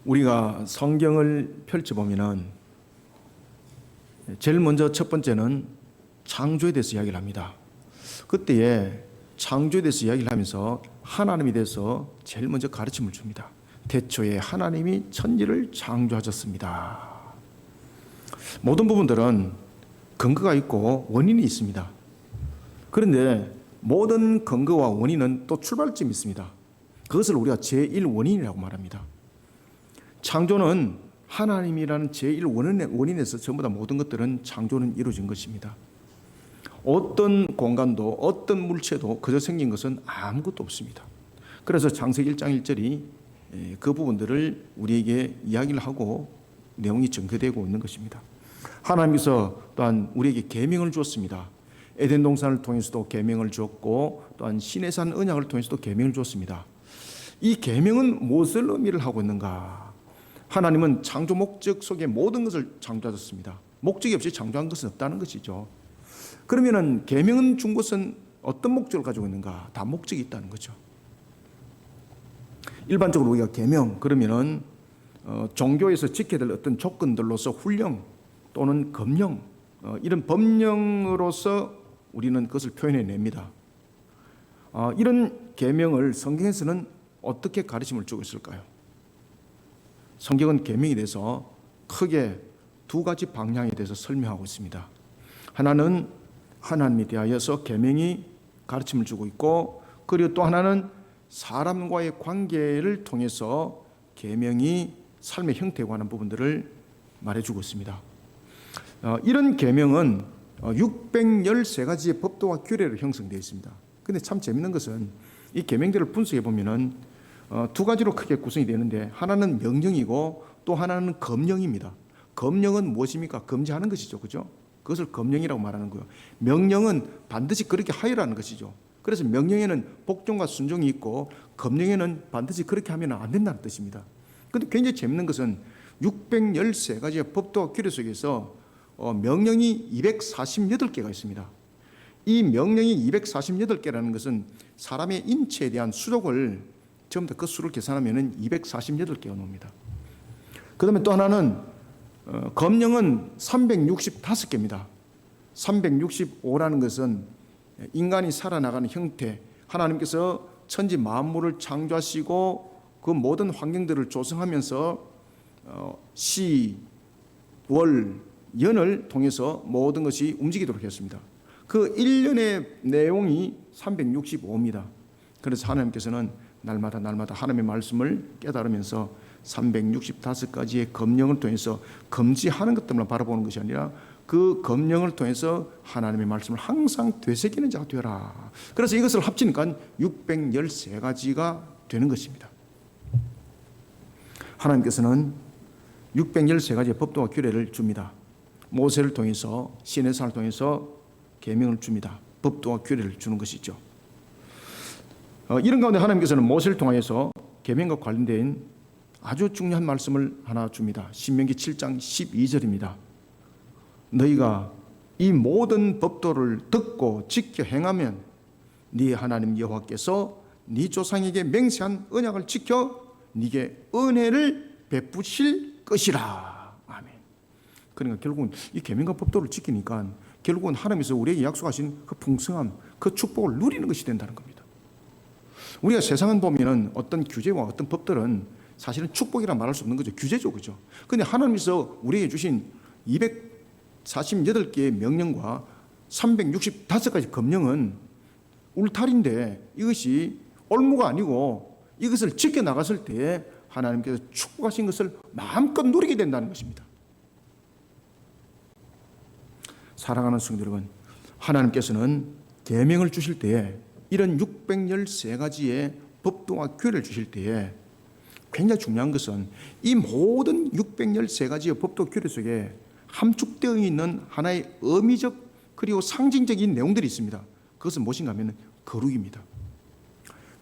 우리가 성경을 펼쳐보면은 제일 먼저 첫 번째는 창조에 대해서 이야기를 합니다. 그때에 창조에 대해서 이야기를 하면서 하나님에 대해서 제일 먼저 가르침을 줍니다. 태초에 하나님이 천지를 창조하셨습니다. 모든 부분들은 근거가 있고 원인이 있습니다. 그런데 모든 근거와 원인은 또 출발점이 있습니다. 그것을 우리가 제1원인이라고 말합니다. 창조는 하나님이라는 제1원인에서 전부 다 모든 것들은 창조는 이루어진 것입니다. 어떤 공간도 어떤 물체도 그저 생긴 것은 아무것도 없습니다. 그래서 창세기 1장 1절이 그 부분들을 우리에게 이야기를 하고 내용이 전개되고 있는 것입니다. 하나님께서 또한 우리에게 계명을 주었습니다. 에덴 동산을 통해서도 계명을 주었고 또한 시내산 언약을 통해서도 계명을 주었습니다. 이 계명은 무엇을 의미를 하고 있는가? 하나님은 창조 목적 속에 모든 것을 창조하셨습니다. 목적이 없이 창조한 것은 없다는 것이죠. 그러면은 계명은 준 것은 어떤 목적을 가지고 있는가? 다 목적이 있다는 거죠. 일반적으로 우리가 계명 그러면은 종교에서 지켜야 될 어떤 조건들로서 훈령 또는 검령 이런 법령으로서 우리는 그것을 표현해 냅니다. 이런 계명을 성경에서는 어떻게 가르침을 주고 있을까요? 성경은 계명에 대해서 크게 두 가지 방향에 대해서 설명하고 있습니다. 하나는 하나님에 대하여서 계명이 가르침을 주고 있고, 그리고 또 하나는 사람과의 관계를 통해서 계명이 삶의 형태에 관한 부분들을 말해주고 있습니다. 이런 계명은 613가지의 법도와 규례로 형성되어 있습니다. 그런데 참 재밌는 것은 이 계명들을 분석해 보면은 두 가지로 크게 구성이 되는데, 하나는 명령이고 또 하나는 검령입니다. 검령은 무엇입니까? 금지하는 것이죠, 그죠? 그것을 검령이라고 말하는 거예요. 명령은 반드시 그렇게 하여라는 것이죠. 그래서 명령에는 복종과 순종이 있고 검령에는 반드시 그렇게 하면 안 된다는 뜻입니다. 그런데 굉장히 재밌는 것은 613가지의 법도와 규례 속에서 명령이 248개가 있습니다. 이 명령이 248개라는 것은 사람의 인체에 대한 수족을 전부 다 그 수를 계산하면 248개가 나옵니다. 그 다음에 또 하나는 검령은 365개입니다. 365라는 것은 인간이 살아나가는 형태, 하나님께서 천지 만물을 창조하시고 그 모든 환경들을 조성하면서 시, 월, 연을 통해서 모든 것이 움직이도록 했습니다. 그 1년의 내용이 365입니다. 그래서 하나님께서는 날마다 하나님의 말씀을 깨달으면서 365가지의 검령을 통해서 금지하는 것들만 바라보는 것이 아니라 그 검령을 통해서 하나님의 말씀을 항상 되새기는 자가 되어라. 그래서 이것을 합치니까 613가지가 되는 것입니다. 하나님께서는 613가지의 법도와 규례를 줍니다. 모세를 통해서 시내산을 통해서 계명을 줍니다. 법도와 규례를 주는 것이죠. 이런 가운데 하나님께서는 모세를 통하여서 계명과 관련된 아주 중요한 말씀을 하나 줍니다. 신명기 7장 12절입니다. 너희가 이 모든 법도를 듣고 지켜 행하면 네 하나님 여호와께서 네 조상에게 맹세한 언약을 지켜 네게 은혜를 베푸실 것이라. 아멘. 그러니까 결국은 이 계명과 법도를 지키니까 결국은 하나님께서 우리에게 약속하신 그 풍성함, 그 축복을 누리는 것이 된다는 겁니다. 우리가 세상은 보면은 어떤 규제와 어떤 법들은 사실은 축복이라 말할 수 없는 거죠. 규제죠, 그죠? 그런데 하나님께서 우리에게 주신 248개의 명령과 365가지 검령은 울타리인데 이것이 올무가 아니고 이것을 지켜나갔을 때 하나님께서 축복하신 것을 마음껏 누리게 된다는 것입니다. 사랑하는 성도 여러분, 하나님께서는 계명을 주실 때에 이런 613가지의 법도와 규례를 주실 때에 굉장히 중요한 것은 이 모든 613가지의 법도 규례 속에 함축되어 있는 하나의 의미적 그리고 상징적인 내용들이 있습니다. 그것은 무엇인가 하면 거룩입니다.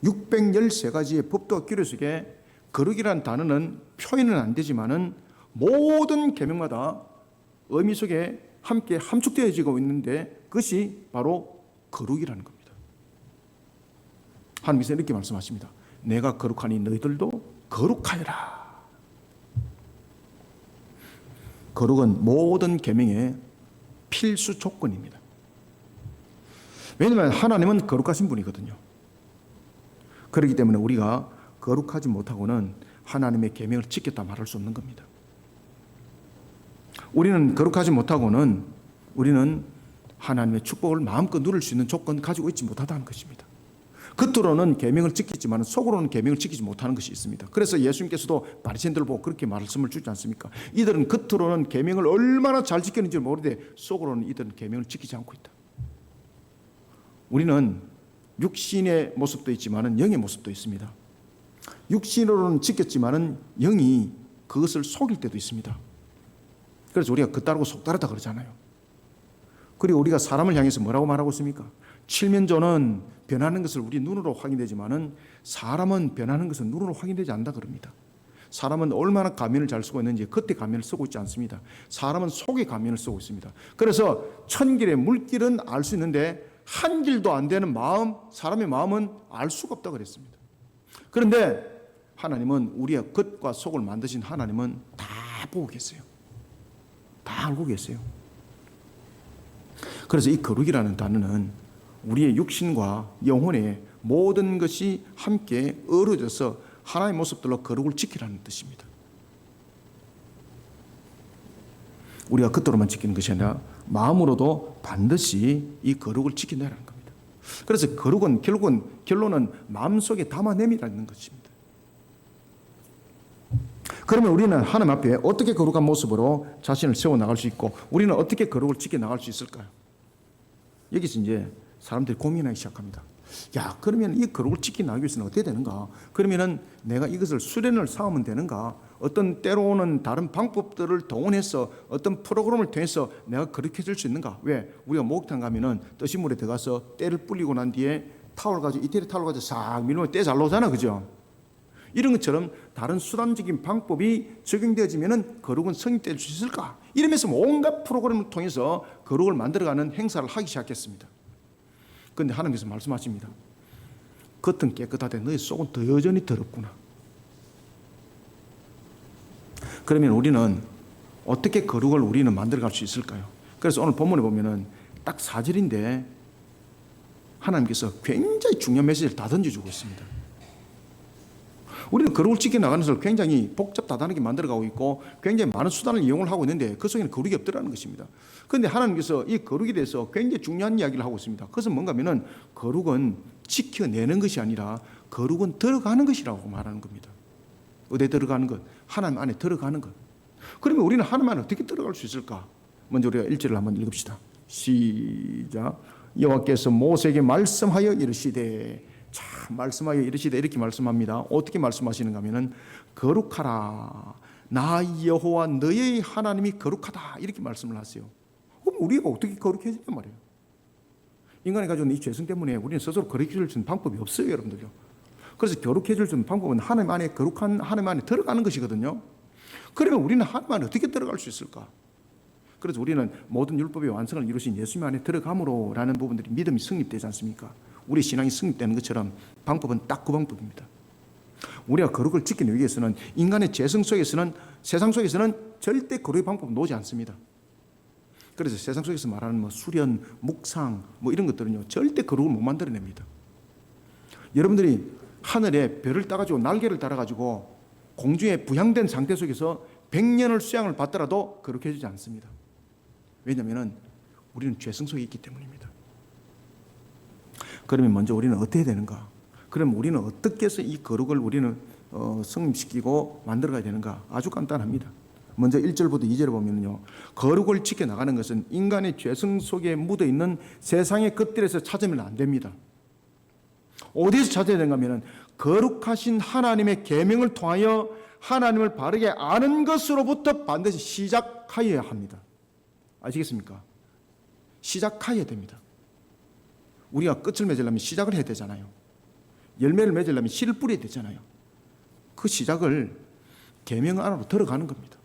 613가지의 법도와 규례 속에 거룩이라는 단어는 표현은 안 되지만은 모든 계명마다 의미 속에 함께 함축되어지고 있는데 그것이 바로 거룩이라는 겁니다. 하나님께서 이렇게 말씀하십니다. 내가 거룩하니 너희들도 거룩하여라. 거룩은 모든 계명의 필수 조건입니다. 왜냐하면 하나님은 거룩하신 분이거든요. 그렇기 때문에 우리가 거룩하지 못하고는 하나님의 계명을 지켰다 말할 수 없는 겁니다. 우리는 거룩하지 못하고는 우리는 하나님의 축복을 마음껏 누릴 수 있는 조건 가지고 있지 못하다는 것입니다. 겉으로는 계명을 지키지만 속으로는 계명을 지키지 못하는 것이 있습니다. 그래서 예수님께서도 바리새인들을 보고 그렇게 말씀을 주지 않습니까? 이들은 겉으로는 계명을 얼마나 잘 지켰는지 모르되 속으로는 이들은 계명을 지키지 않고 있다. 우리는 육신의 모습도 있지만 영의 모습도 있습니다. 육신으로는 지켰지만 영이 그것을 속일 때도 있습니다. 그래서 우리가 겉다르고 속다르다 그러잖아요. 그리고 우리가 사람을 향해서 뭐라고 말하고 있습니까? 칠면조는 변하는 것을 우리 눈으로 확인되지만은 사람은 변하는 것은 눈으로 확인되지 않는다 그럽니다. 사람은 얼마나 가면을 잘 쓰고 있는지 겉에 가면을 쓰고 있지 않습니다. 사람은 속에 가면을 쓰고 있습니다. 그래서 천길의 물길은 알 수 있는데 한 길도 안 되는 마음, 사람의 마음은 알 수가 없다 그랬습니다. 그런데 하나님은 우리의 겉과 속을 만드신 하나님은 다 보고 계세요. 다 알고 계세요. 그래서 이 거룩이라는 단어는 우리의 육신과 영혼의 모든 것이 함께 어우러져서 하나의 모습들로 거룩을 지키라는 뜻입니다. 우리가 겉으로만 지키는 것이 아니라 마음으로도 반드시 이 거룩을 지킨다는 겁니다. 그래서 거룩은 결론은 마음속에 담아내미라는 것입니다. 그러면 우리는 하나님 앞에 어떻게 거룩한 모습으로 자신을 세워나갈 수 있고 우리는 어떻게 거룩을 지켜나갈 수 있을까요? 여기서 이제 사람들이 고민하기 시작합니다. 야, 그러면 이 거룩을 지켜나가기 위해서는 어떻게 되는가? 그러면은 내가 이것을 수련을 쌓으면 되는가? 어떤 때로는 다른 방법들을 동원해서 어떤 프로그램을 통해서 내가 거룩해질 수 있는가? 왜? 우리가 목욕탕 가면은 뜨신 물에 들어가서 때를 불리고 난 뒤에 타월 가지고 이태리 타월 가지고 싹 밀면 때 잘 나오잖아, 그죠? 이런 것처럼 다른 수단적인 방법이 적용되어지면은 거룩은 성립될 수 있을까? 이러면서 온갖 프로그램을 통해서 거룩을 만들어가는 행사를 하기 시작했습니다. 그런데 하나님께서 말씀하십니다. 겉은 깨끗하되 너희 속은 더 여전히 더럽구나. 그러면 우리는 어떻게 거룩을 우리는 만들어갈 수 있을까요? 그래서 오늘 본문에 보면은 딱 4절인데 하나님께서 굉장히 중요한 메시지를 다 던져주고 있습니다. 우리는 거룩을 지켜나가는 것을 굉장히 복잡다단하게 만들어가고 있고 굉장히 많은 수단을 이용을 하고 있는데 그 속에는 거룩이 없더라는 것입니다. 그런데 하나님께서 이 거룩에 대해서 굉장히 중요한 이야기를 하고 있습니다. 그것은 뭔가 하면은 거룩은 지켜내는 것이 아니라 거룩은 들어가는 것이라고 말하는 겁니다. 어디에 들어가는 것? 하나님 안에 들어가는 것. 그러면 우리는 하나님 안에 어떻게 들어갈 수 있을까? 먼저 우리가 1절을 한번 읽읍시다. 시작. 여호와께서 모세에게 말씀하여 이르시되, 참 말씀하여 이르시되 이렇게 말씀합니다. 어떻게 말씀하시는가 하면은 거룩하라, 나 여호와 너의 하나님이 거룩하다, 이렇게 말씀을 하세요. 그럼 우리가 어떻게 거룩해지냐 말이에요. 인간이 가지고 있는 이 죄성 때문에 우리는 스스로 거룩해질 수 있는 방법이 없어요, 여러분들요. 그래서 거룩해질 수 있는 방법은 하나님 안에, 거룩한 하나님 안에 들어가는 것이거든요. 그러면 우리는 하나님 안에 어떻게 들어갈 수 있을까? 그래서 우리는 모든 율법의 완성을 이루신 예수님 안에 들어감으로 라는 부분들이 믿음이 성립되지 않습니까? 우리 신앙이 성립되는 것처럼 방법은 딱 그 방법입니다. 우리가 거룩을 지키기 위해서는 인간의 죄성 속에서는, 세상 속에서는 절대 거룩의 방법을 놓지 않습니다. 그래서 세상 속에서 말하는 수련, 묵상 이런 것들은요 절대 거룩을 못 만들어냅니다. 여러분들이 하늘에 별을 따가지고 날개를 달아가지고 공중에 부양된 상태 속에서 100년을 수양을 받더라도 거룩해지지 않습니다. 왜냐하면 우리는 죄성 속에 있기 때문입니다. 그러면 먼저 우리는 어떻게 되는가? 그럼 우리는 어떻게 해서 이 거룩을 우리는 성립시키고 만들어가야 되는가? 아주 간단합니다. 먼저 1절부터 2절에 보면요, 거룩을 지켜나가는 것은 인간의 죄성 속에 묻어있는 세상의 것들에서 찾으면 안 됩니다. 어디에서 찾아야 되는가 하면 거룩하신 하나님의 계명을 통하여 하나님을 바르게 아는 것으로부터 반드시 시작하여야 합니다. 아시겠습니까? 시작해야 됩니다. 우리가 끝을 맺으려면 시작을 해야 되잖아요. 열매를 맺으려면 씨를 뿌려야 되잖아요. 그 시작을 계명 안으로 들어가는 겁니다.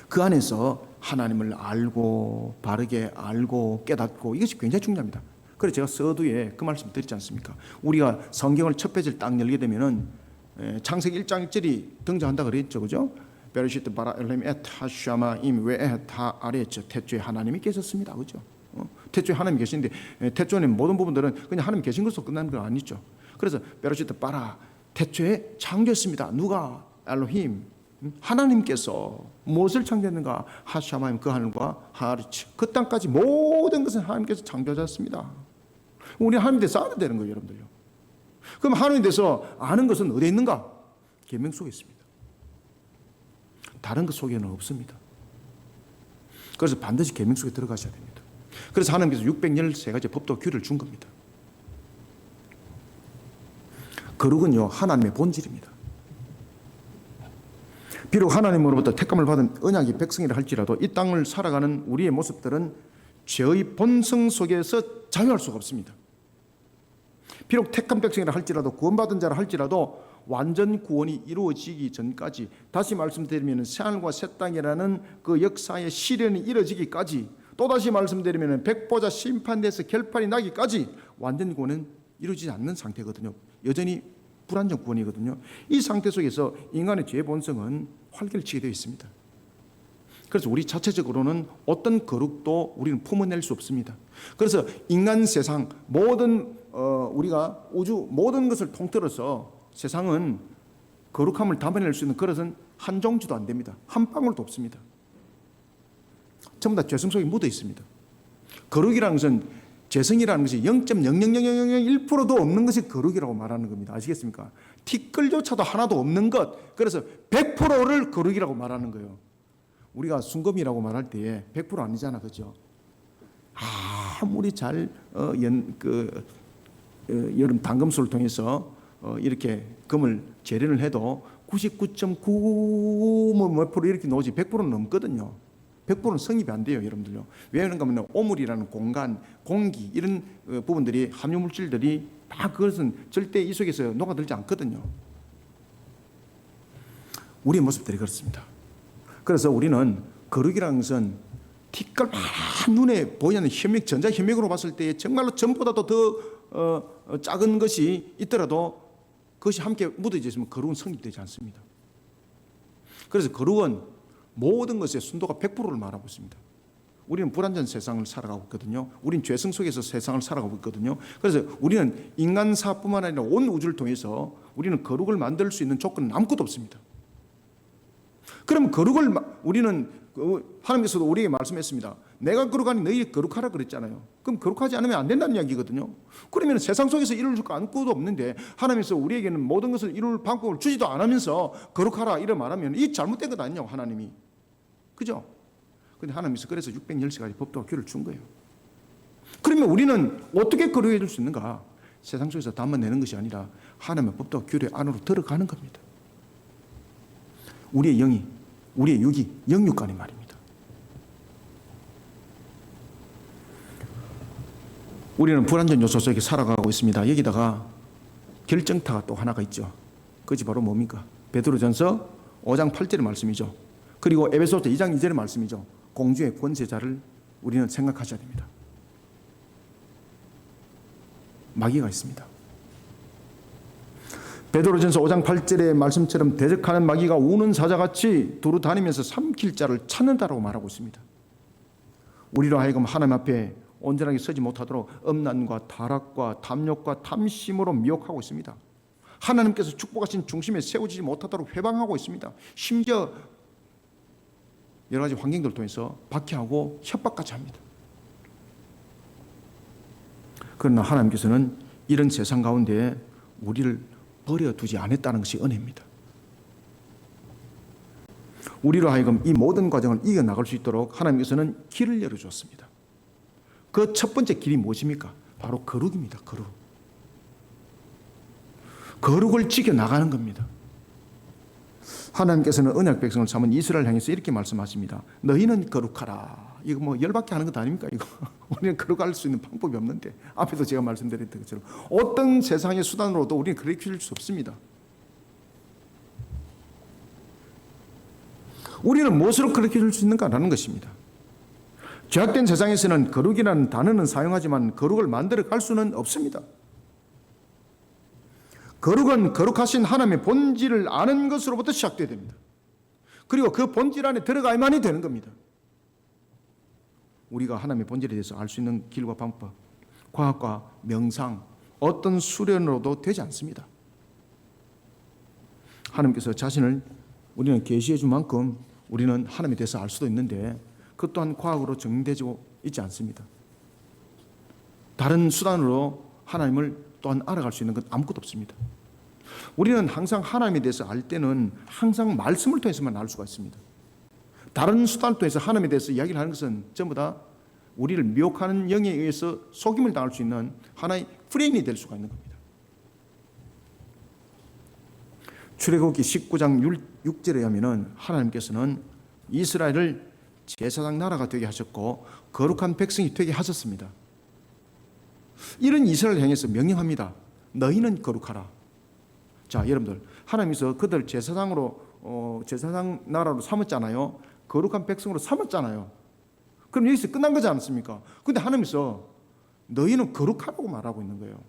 그 안에서 하나님을 알고 바르게 알고 깨닫고, 이것이 굉장히 중요합니다. 그래서 제가 서두에 그 말씀 드리지 않습니까? 우리가 성경을 첫 페이지를 딱 열게 되면은 창세기 1장 1절이 등장한다 그랬죠, 그죠? 베르시트 바라 엘렘 에타 샤마임 외에타 아래죠. 태초에 하나님이 계셨습니다. 그렇죠? 태초에 하나님이 계신데 태초의 모든 부분들은 그냥 하나님 계신 것으로 끝나는 건 아니죠. 그래서 베르시트 바라 태초에 창조했습니다. 누가? 엘로힘 하나님께서 무엇을 창조했는가? 하샤마임 그 하늘과 하르츠 그 땅까지 모든 것은 하나님께서 창조하셨습니다. 우리 하나님 대해서 알아야 되는 거예요, 여러분들요. 그럼 하나님 대해서 아는 것은 어디에 있는가? 계명 속에 있습니다. 다른 것 속에는 없습니다. 그래서 반드시 계명 속에 들어가셔야 됩니다. 그래서 하나님께서 613가지 법도 규를 준 겁니다. 거룩은요 하나님의 본질입니다. 비록 하나님으로부터 택감을 받은 언약의 백성이라 할지라도 이 땅을 살아가는 우리의 모습들은 죄의 본성 속에서 자유할 수가 없습니다. 비록 택한 백성이라 할지라도 구원받은 자라 할지라도 완전 구원이 이루어지기 전까지 다시 말씀드리면 새하늘과 새 땅이라는 그 역사의 시련이 이루어지기까지 또다시 말씀드리면 백보자 심판대에서 결판이 나기까지 완전 구원은 이루어지지 않는 상태거든요. 여전히 불완전 구원이거든요. 이 상태 속에서 인간의 죄의 본성은 활개를 치게 되어 있습니다. 그래서 우리 자체적으로는 어떤 거룩도 우리는 품어낼 수 없습니다. 그래서 인간 세상 모든 우리가 우주 모든 것을 통틀어서 세상은 거룩함을 담아낼 수 있는 그릇은 한 종지도 안 됩니다. 한 방울도 없습니다. 전부 다 죄성 속에 묻어 있습니다. 거룩이라는 것은 죄성이라는 것이 0.00001%도 없는 것이 거룩이라고 말하는 겁니다. 아시겠습니까? 티끌조차도 하나도 없는 것. 그래서 100%를 거룩이라고 말하는 거예요. 우리가 순금이라고 말할 때에 100% 아니잖아, 그죠? 아무리 잘 여름 담금술을 통해서 이렇게 금을 재련을 해도 99.9 몇 프로 이렇게 나오지 100%는 넘거든요. 100%는 성립이 안 돼요, 여러분들요. 왜 그런가 하면 오물이라는 공간, 공기 이런 부분들이 함유 물질들이 다 그것은 절대 이 속에서 녹아들지 않거든요. 우리의 모습들이 그렇습니다. 그래서 우리는 거룩이라는 것은 티끌 눈에 보이는 현믹, 전자 현믹으로 봤을 때 정말로 전보다도 더 작은 것이 있더라도 그것이 함께 묻어져 있으면 거룩은 성립되지 않습니다. 그래서 거룩은 모든 것의 순도가 100%를 말하고 있습니다. 우리는 불완전 세상을 살아가고 있거든요. 우리는 죄성 속에서 세상을 살아가고 있거든요. 그래서 우리는 인간사뿐만 아니라 온 우주를 통해서 우리는 거룩을 만들 수 있는 조건은 아무것도 없습니다. 그럼 거룩을 우리는 하나님께서도 우리에게 말씀했습니다. 내가 거룩하니 너희 거룩하라 그랬잖아요. 그럼 거룩하지 않으면 안 된다는 이야기거든요. 그러면 세상 속에서 이룰 수 아무것도 없는데 하나님께서 우리에게는 모든 것을 이룰 방법을 주지도 않으면서 거룩하라 이런 말하면 이 잘못된 것 아니냐고 하나님이. 그죠? 근데 하나님께서 그래서 613가지 법도와 규를 준 거예요. 그러면 우리는 어떻게 거룩해질 수 있는가? 세상 속에서 담아내는 것이 아니라 하나님의 법도와 규례 안으로 들어가는 겁니다. 우리의 영이, 우리의 육이 영육간의 말입니다. 우리는 불완전 요소 속에 살아가고 있습니다. 여기다가 결정타가 또 하나가 있죠. 그것이 바로 뭡니까? 베드로전서 5장 8절의 말씀이죠. 그리고 에베소서 2장 2절의 말씀이죠. 공주의 권세자를 우리는 생각하셔야 됩니다. 마귀가 있습니다. 베드로전서 5장 8절의 말씀처럼 대적하는 마귀가 우는 사자같이 두루 다니면서 삼킬 자를 찾는다라고 말하고 있습니다. 우리로 하여금 하나님 앞에 온전하게 서지 못하도록 음란과 타락과 탐욕과 탐심으로 미혹하고 있습니다. 하나님께서 축복하신 중심에 세워지지 못하도록 회방하고 있습니다. 심지어 여러 가지 환경들을 통해서 박해하고 협박까지 합니다. 그러나 하나님께서는 이런 세상 가운데 우리를 버려두지 않았다는 것이 은혜입니다. 우리로 하여금 이 모든 과정을 이겨나갈 수 있도록 하나님께서는 길을 열어주었습니다. 그 첫 번째 길이 무엇입니까? 바로 거룩입니다. 거룩. 거룩을 지켜나가는 겁니다. 하나님께서는 언약 백성을 삼은 이스라엘 향해서 이렇게 말씀하십니다. 너희는 거룩하라. 이거 뭐 열받게 하는 것 아닙니까? 이거 우리는 거룩할 수 있는 방법이 없는데 앞에도 제가 말씀드렸던 것처럼 어떤 세상의 수단으로도 우리는 가르칠 수 없습니다. 우리는 무엇으로 가르칠 수 있는가라는 것입니다. 죄악된 세상에서는 거룩이라는 단어는 사용하지만 거룩을 만들어 갈 수는 없습니다. 거룩은 거룩하신 하나님의 본질을 아는 것으로부터 시작돼야 됩니다. 그리고 그 본질 안에 들어가야만이 되는 겁니다. 우리가 하나님의 본질에 대해서 알 수 있는 길과 방법, 과학과 명상, 어떤 수련으로도 되지 않습니다. 하나님께서 자신을 우리는 계시해 준 만큼 우리는 하나님에 대해서 알 수도 있는데 그 또한 과학으로 증명되지 있지 않습니다. 다른 수단으로 하나님을 또한 알아갈 수 있는 건 아무것도 없습니다. 우리는 항상 하나님에 대해서 알 때는 항상 말씀을 통해서만 알 수가 있습니다. 다른 수단을 통해서 하나님에 대해서 이야기를 하는 것은 전부 다 우리를 미혹하는 영에 의해서 속임을 당할 수 있는 하나의 프레임이 될 수가 있는 겁니다. 출애굽기 19장 6절에 하면은 하나님께서는 이스라엘을 제사장 나라가 되게 하셨고 거룩한 백성이 되게 하셨습니다. 이런 이스라엘을 향해서 명령합니다. 너희는 거룩하라. 자, 여러분들, 하나님께서 그들 제사장으로 제사장 나라로 삼았잖아요. 거룩한 백성으로 삼았잖아요. 그럼 여기서 끝난 거지 않습니까? 근데 하나님께서 너희는 거룩하라고 말하고 있는 거예요.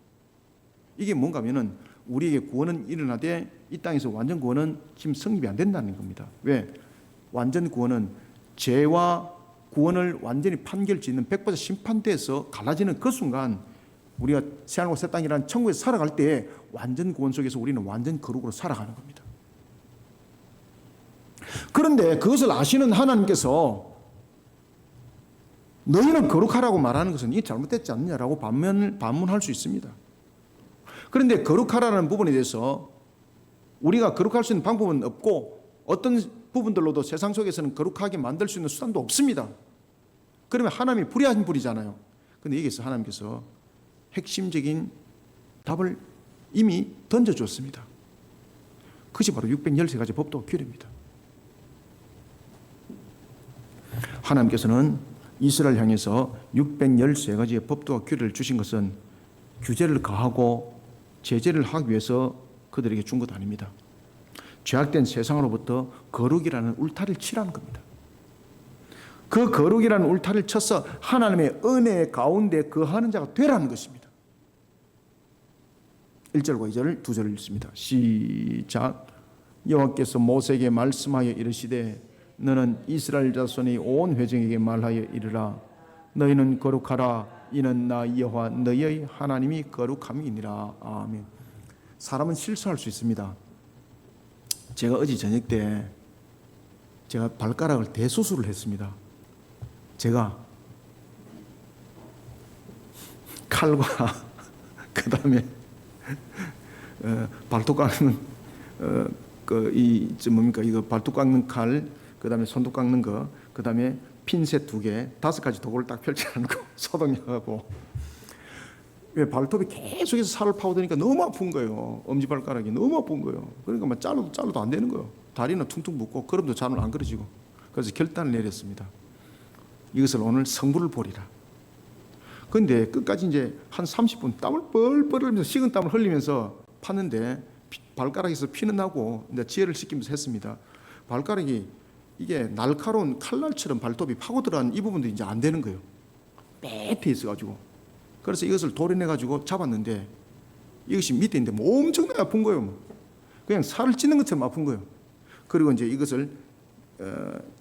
이게 뭔가 하면은 우리에게 구원은 일어나되 이 땅에서 완전 구원은 지금 성립이 안 된다는 겁니다. 왜? 완전 구원은 죄와 구원을 완전히 판결 짓는 100% 심판대에서 갈라지는 그 순간 우리가 새하늘과 새 땅이라는 천국에서 살아갈 때 완전 구원 속에서 우리는 완전 거룩으로 살아가는 겁니다. 그런데 그것을 아시는 하나님께서 너희는 거룩하라고 말하는 것은 이게 잘못됐지 않느냐라고 반문할 수 있습니다. 그런데 거룩하라는 부분에 대해서 우리가 거룩할 수 있는 방법은 없고 어떤 부분들로도 세상 속에서는 거룩하게 만들 수 있는 수단도 없습니다. 그러면 하나님이 불의한 분이잖아요. 그런데 여기서 하나님께서 핵심적인 답을 이미 던져주었습니다. 그것이 바로 613가지 법도와 규례입니다. 하나님께서는 이스라엘 향해서 613가지의 법도와 규례를 주신 것은 규제를 가하고 제재를 하기 위해서 그들에게 준 것 아닙니다. 죄악된 세상으로부터 거룩이라는 울타리를 치라는 겁니다. 그 거룩이라는 울타리를 쳐서 하나님의 은혜 가운데 거하는 자가 되라는 것입니다. 1절과 2절, 2절을 읽습니다. 시작. 여호와께서 모세에게 말씀하여 이르시되 너는 이스라엘 자손이 온 회중에게 말하여 이르라. 너희는 거룩하라. 이는 나 여호와 너희의 하나님이 거룩함이니라. 아멘. 사람은 실수할 수 있습니다. 제가 어제 저녁 때 제가 발가락을 대수술을 했습니다. 제가 칼과 그 다음에 발톱 깎는 이거 발톱 깎는 칼, 그 다음에 손톱 깎는 거, 그 다음에 핀셋 2개, 5가지 도구를 딱 펼쳐놓고 소독약하고. 왜 발톱이 계속해서 살을 파고드니까 너무 아픈 거예요. 엄지발가락이 너무 아픈 거예요. 그러니까 막 잘라도 안 되는 거예요. 다리는 퉁퉁 붓고 걸음도 잘 안 걸어지고. 그래서 결단을 내렸습니다. 이것을 오늘 성부를 보리라. 그런데 끝까지 이제 한 30분 땀을 뻘뻘 흘리면서 식은 땀을 흘리면서 팠는데 발가락에서 피는 나고 이제 지혜를 시키면서 했습니다. 발가락이 이게 날카로운 칼날처럼 발톱이 파고들어간 이 부분도 이제 안 되는 거예요. 빼패 있어가지고. 그래서 이것을 도려내가지고 잡았는데 이것이 밑에 있는데 뭐 엄청나게 아픈 거예요. 그냥 살을 찢는 것처럼 아픈 거예요. 그리고 이제 이것을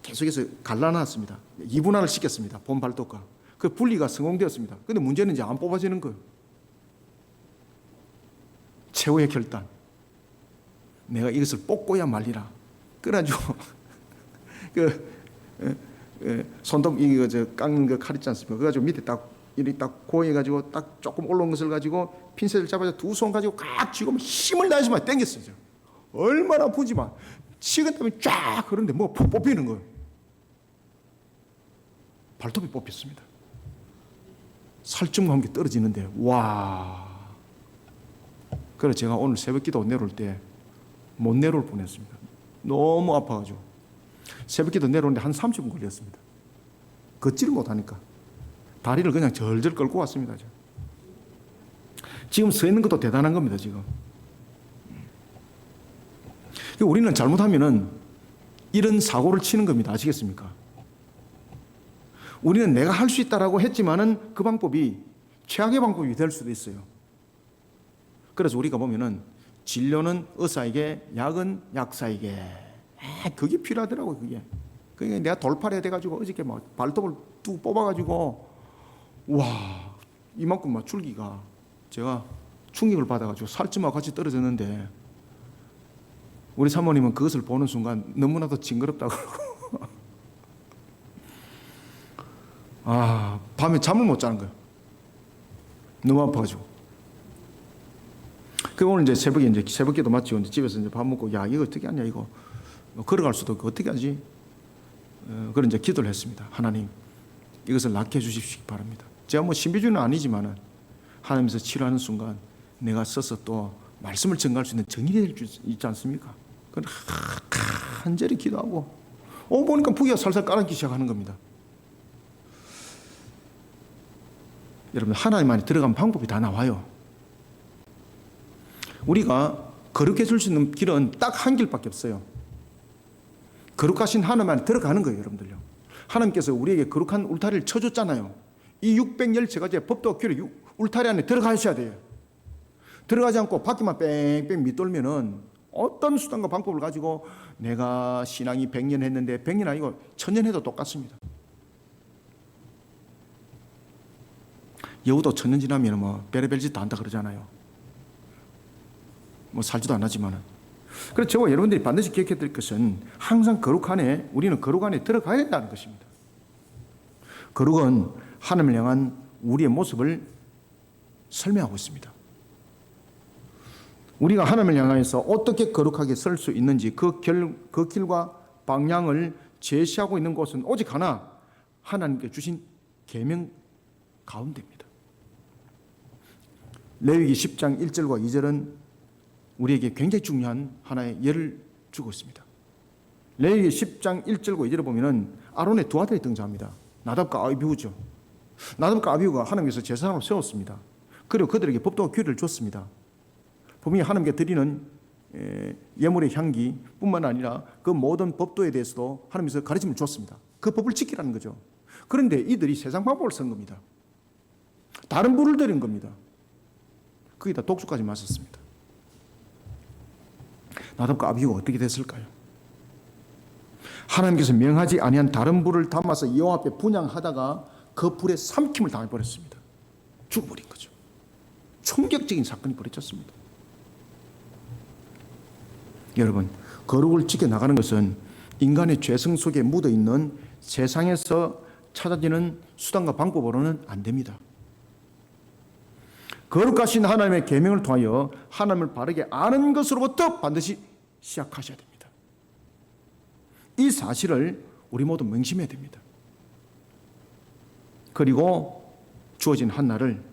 계속해서 갈라놨습니다. 이분할을 시켰습니다. 본 발톱과. 그 분리가 성공되었습니다. 그런데 문제는 이제 안 뽑아지는 거예요. 최후의 결단. 내가 이것을 뽑고야 말리라. 그래가지고 손톱 이거 깎는 그 칼 있지 않습니까? 그래가지고 밑에 이렇게 딱 고여가지고 딱 조금 올라온 것을 가지고 핀셋을 잡아서 2손 가지고 꽉 쥐고 힘을 다해서 막 당겼어요. 얼마나 아프지만 식은땀이 쫙 흐르는데 뭐 뽑히는 거예요. 발톱이 뽑혔습니다. 살점과 함께 떨어지는데 와. 그래서 제가 오늘 새벽기도 내려올 때 못 내려올 뻔했습니다. 너무 아파가지고 새벽기도 내려오는데 한 30분 걸렸습니다. 걷지를 못하니까 다리를 그냥 절절 끌고 왔습니다. 지금 서 있는 것도 대단한 겁니다. 지금 우리는 잘못하면은 이런 사고를 치는 겁니다. 아시겠습니까? 우리는 내가 할 수 있다라고 했지만은 그 방법이 최악의 방법이 될 수도 있어요. 그래서 우리가 보면은 진료는 의사에게, 약은 약사에게 그게 필요하더라고요. 그게 내가 돌팔해야 돼가지고 어저께 막 발톱을 뚝 뽑아가지고 와 이만큼 막 줄기가 제가 충격을 받아가지고 살점하고 같이 떨어졌는데 우리 사모님은 그것을 보는 순간 너무나도 징그럽다고 그러고 밤에 잠을 못 자는 거예요. 너무 아파가지고. 그 오늘 이제 새벽기도 마치고 집에서 이제 밥 먹고 야 이거 어떻게 하냐 이거 걸어갈 수도 없고 어떻게 하지? 그런 이제 기도를 했습니다. 하나님 이것을 낫게 해주십시기 바랍니다. 제가 뭐 신비주의는 아니지만은 하나님께서 치료하는 순간 내가 서서 또 말씀을 전가할 수 있는 정인이 될 수 있지 않습니까? 그건 간절히 기도하고 보니까 부기가 살살 깔아기 시작하는 겁니다. 여러분 하나님 안에 들어가면 방법이 다 나와요. 우리가 거룩해 줄 수 있는 길은 딱 한 길밖에 없어요. 거룩하신 하나님 안에 들어가는 거예요. 여러분들요. 하나님께서 우리에게 거룩한 울타리를 쳐줬잖아요. 이 613가지의 법도와 규례 울타리 안에 들어가셔야 돼요. 들어가지 않고 밖에만 뺑뺑 밑돌면은 어떤 수단과 방법을 가지고 내가 신앙이 100년 했는데 100년 아니고 1000년 해도 똑같습니다. 여우도 1000년 지나면 뭐 별의별 짓 다 한다 그러잖아요. 뭐 살지도 않았지만은. 그래서 저와 여러분들이 반드시 기억해야 될 것은 항상 거룩 안에 우리는 거룩 안에 들어가야 된다는 것입니다. 거룩은 하나님을 향한 우리의 모습을 설명하고 있습니다. 우리가 하나님을 향해서 어떻게 거룩하게 설 수 있는지 그 길과 방향을 제시하고 있는 곳은 오직 하나 하나님께 주신 계명 가운데입니다. 레위기 10장 1절과 2절은 우리에게 굉장히 중요한 하나의 예를 주고 있습니다. 레위기 10장 1절과 2절을 보면은 아론의 두 아들이 등장합니다. 나답과 아비후죠. 나답과 아비후가 하나님께서 제사장으로 세웠습니다. 그리고 그들에게 법도와 규례를 줬습니다. 분명히 하나님께 드리는 예물의 향기 뿐만 아니라 그 모든 법도에 대해서도 하나님께서 가르침을 줬습니다. 그 법을 지키라는 거죠. 그런데 이들이 세상 방법을 쓴 겁니다. 다른 불을 들인 겁니다. 거기다 독수까지 마셨습니다. 나답과 아비후가 어떻게 됐을까요? 하나님께서 명하지 아니한 다른 불을 담아서 여호와 앞에 분향하다가 그 불에 삼킴을 당해버렸습니다. 죽어버린 거죠. 충격적인 사건이 벌어졌습니다. 여러분, 거룩을 지켜나가는 것은 인간의 죄성 속에 묻어있는 세상에서 찾아지는 수단과 방법으로는 안 됩니다. 거룩하신 하나님의 계명을 통하여 하나님을 바르게 아는 것으로부터 반드시 시작하셔야 됩니다. 이 사실을 우리 모두 명심해야 됩니다. 그리고 주어진 한날을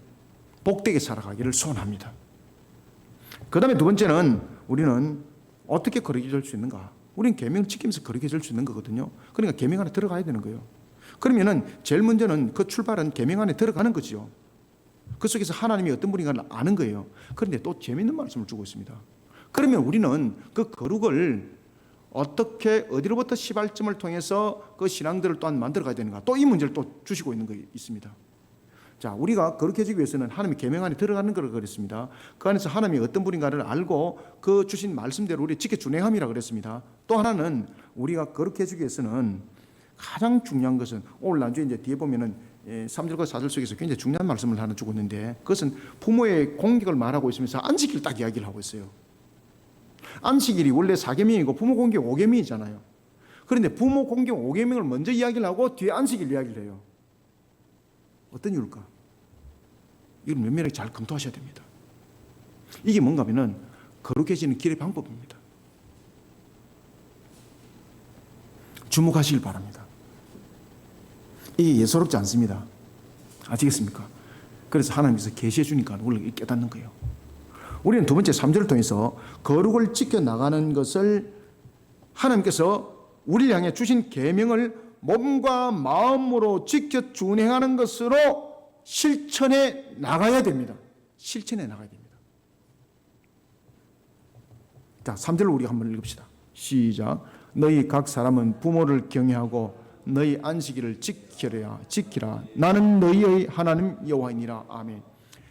복되게 살아가기를 소원합니다. 그 다음에 두 번째는 우리는 어떻게 거룩해질 수 있는가? 우리는 계명을 지키면서 거룩해질 수 있는 거거든요. 그러니까 계명 안에 들어가야 되는 거예요. 그러면은 제일 먼저는 그 출발은 계명 안에 들어가는 거죠. 그 속에서 하나님이 어떤 분인가를 아는 거예요. 그런데 또 재미있는 말씀을 주고 있습니다. 그러면 우리는 그 거룩을 어떻게 어디로부터 시발점을 통해서 그 신앙들을 또한 만들어가야 되는가? 또 이 문제를 또 주시고 있는 거 있습니다. 자, 우리가 거룩해지기 위해서는 하나님의 계명 안에 들어가는 걸 그랬습니다. 그 안에서 하나님이 어떤 분인가를 알고 그 주신 말씀대로 우리 지켜 준행함이라 그랬습니다. 또 하나는 우리가 거룩해지기 위해서는 가장 중요한 것은 오늘 난주에 이제 뒤에 보면은 3절과 4절 속에서 굉장히 중요한 말씀을 하나 주고 있는데 그것은 부모의 공격을 말하고 있으면서 안식일 딱 이야기를 하고 있어요. 안식일이 원래 4계명이고 부모 공격 5계명이잖아요. 그런데 부모 공격 5계명을 먼저 이야기를 하고 뒤에 안식일 이야기를 해요. 어떤 이유일까? 이걸 면밀하게 잘 검토하셔야 됩니다. 이게 뭔가 하면은 거룩해지는 길의 방법입니다. 주목하시길 바랍니다. 이게 예사롭지 않습니다. 아시겠습니까? 그래서 하나님께서 계시해 주니까 우리가 깨닫는 거예요. 우리는 두 번째 3절을 통해서 거룩을 지켜나가는 것을 하나님께서 우리를 향해 주신 계명을 몸과 마음으로 지켜 준행하는 것으로 실천해 나가야 됩니다. 실천해 나가야 됩니다. 자, 3절을 우리 한번 읽읍시다. 시작. 너희 각 사람은 부모를 경외하고 너희 안식일을 지키라. 나는 너희의 하나님 여호와이니라. 아멘.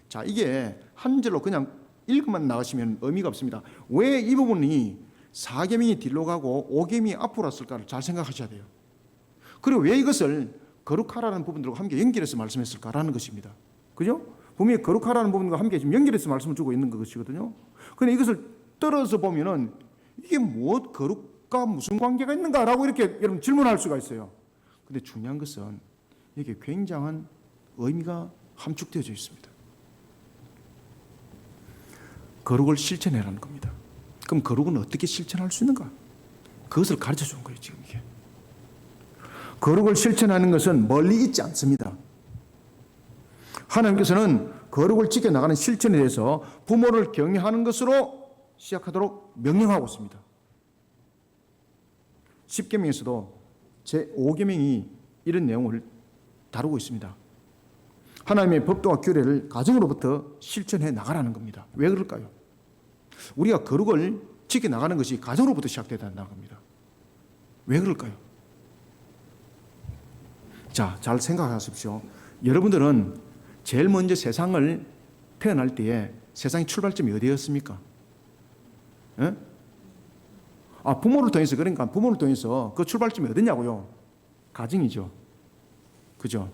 자, 이게 한 절로 그냥 읽으면 나가시면 의미가 없습니다. 왜 이 부분이 4계명이 뒤로 가고 5계명이 앞으로 왔을까를 잘 생각하셔야 돼요. 그리고 왜 이것을 거룩하라는 부분들과 함께 연결해서 말씀했을까라는 것입니다. 그죠? 분명히 거룩하라는 부분과 함께 지금 연결해서 말씀을 주고 있는 것이거든요. 그런데 이것을 떨어서 보면은 이게 뭐 거룩과 무슨 관계가 있는가라고 이렇게 여러분 질문할 수가 있어요. 근데 중요한 것은 이게 굉장한 의미가 함축되어져 있습니다. 거룩을 실천해라는 겁니다. 그럼 거룩은 어떻게 실천할 수 있는가? 그것을 가르쳐 준 거예요, 지금 이게. 거룩을 실천하는 것은 멀리 있지 않습니다. 하나님께서는 거룩을 지켜나가는 실천에 대해서 부모를 격려하는 것으로 시작하도록 명령하고 있습니다. 10계명에서도 제5계명이 이런 내용을 다루고 있습니다. 하나님의 법도와 규례를 가정으로부터 실천해 나가라는 겁니다. 왜 그럴까요? 우리가 거룩을 지켜나가는 것이 가정으로부터 시작돼야 된다는 겁니다. 왜 그럴까요? 자, 잘 생각하십시오. 여러분들은 제일 먼저 세상을 태어날 때에 세상의 출발점이 어디였습니까? 예? 부모를 통해서, 그러니까 부모를 통해서 그 출발점이 어디냐고요? 가정이죠. 그죠?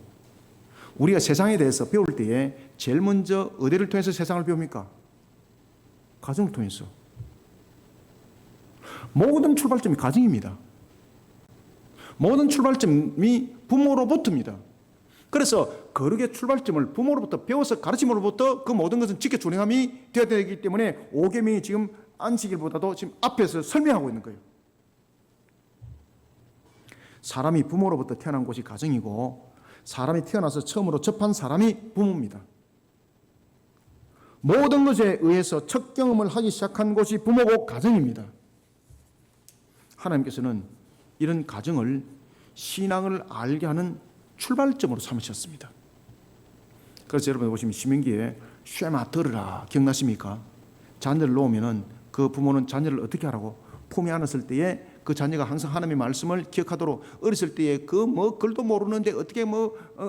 우리가 세상에 대해서 배울 때에 제일 먼저 어디를 통해서 세상을 배웁니까? 가정을 통해서. 모든 출발점이 가정입니다. 모든 출발점이 부모로부터입니다. 그래서 거룩의 출발점을 부모로부터 배워서 가르침으로부터 그 모든 것은 지켜 준행함이 되어야 되기 때문에 5계명이 지금 안식일보다도 지금 앞에서 설명하고 있는 거예요. 사람이 부모로부터 태어난 곳이 가정이고 사람이 태어나서 처음으로 접한 사람이 부모입니다. 모든 것에 의해서 첫 경험을 하기 시작한 곳이 부모고 가정입니다. 하나님께서는 이런 가정을 신앙을 알게 하는 출발점으로 삼으셨습니다. 그래서 여러분 보시면 신명기에 쉐마 들으라 기억나십니까? 자녀를 놓으면은 그 부모는 자녀를 어떻게 하라고? 품에 안았을 때에 그 자녀가 항상 하나님의 말씀을 기억하도록 어렸을 때에 그 뭐 글도 모르는데 어떻게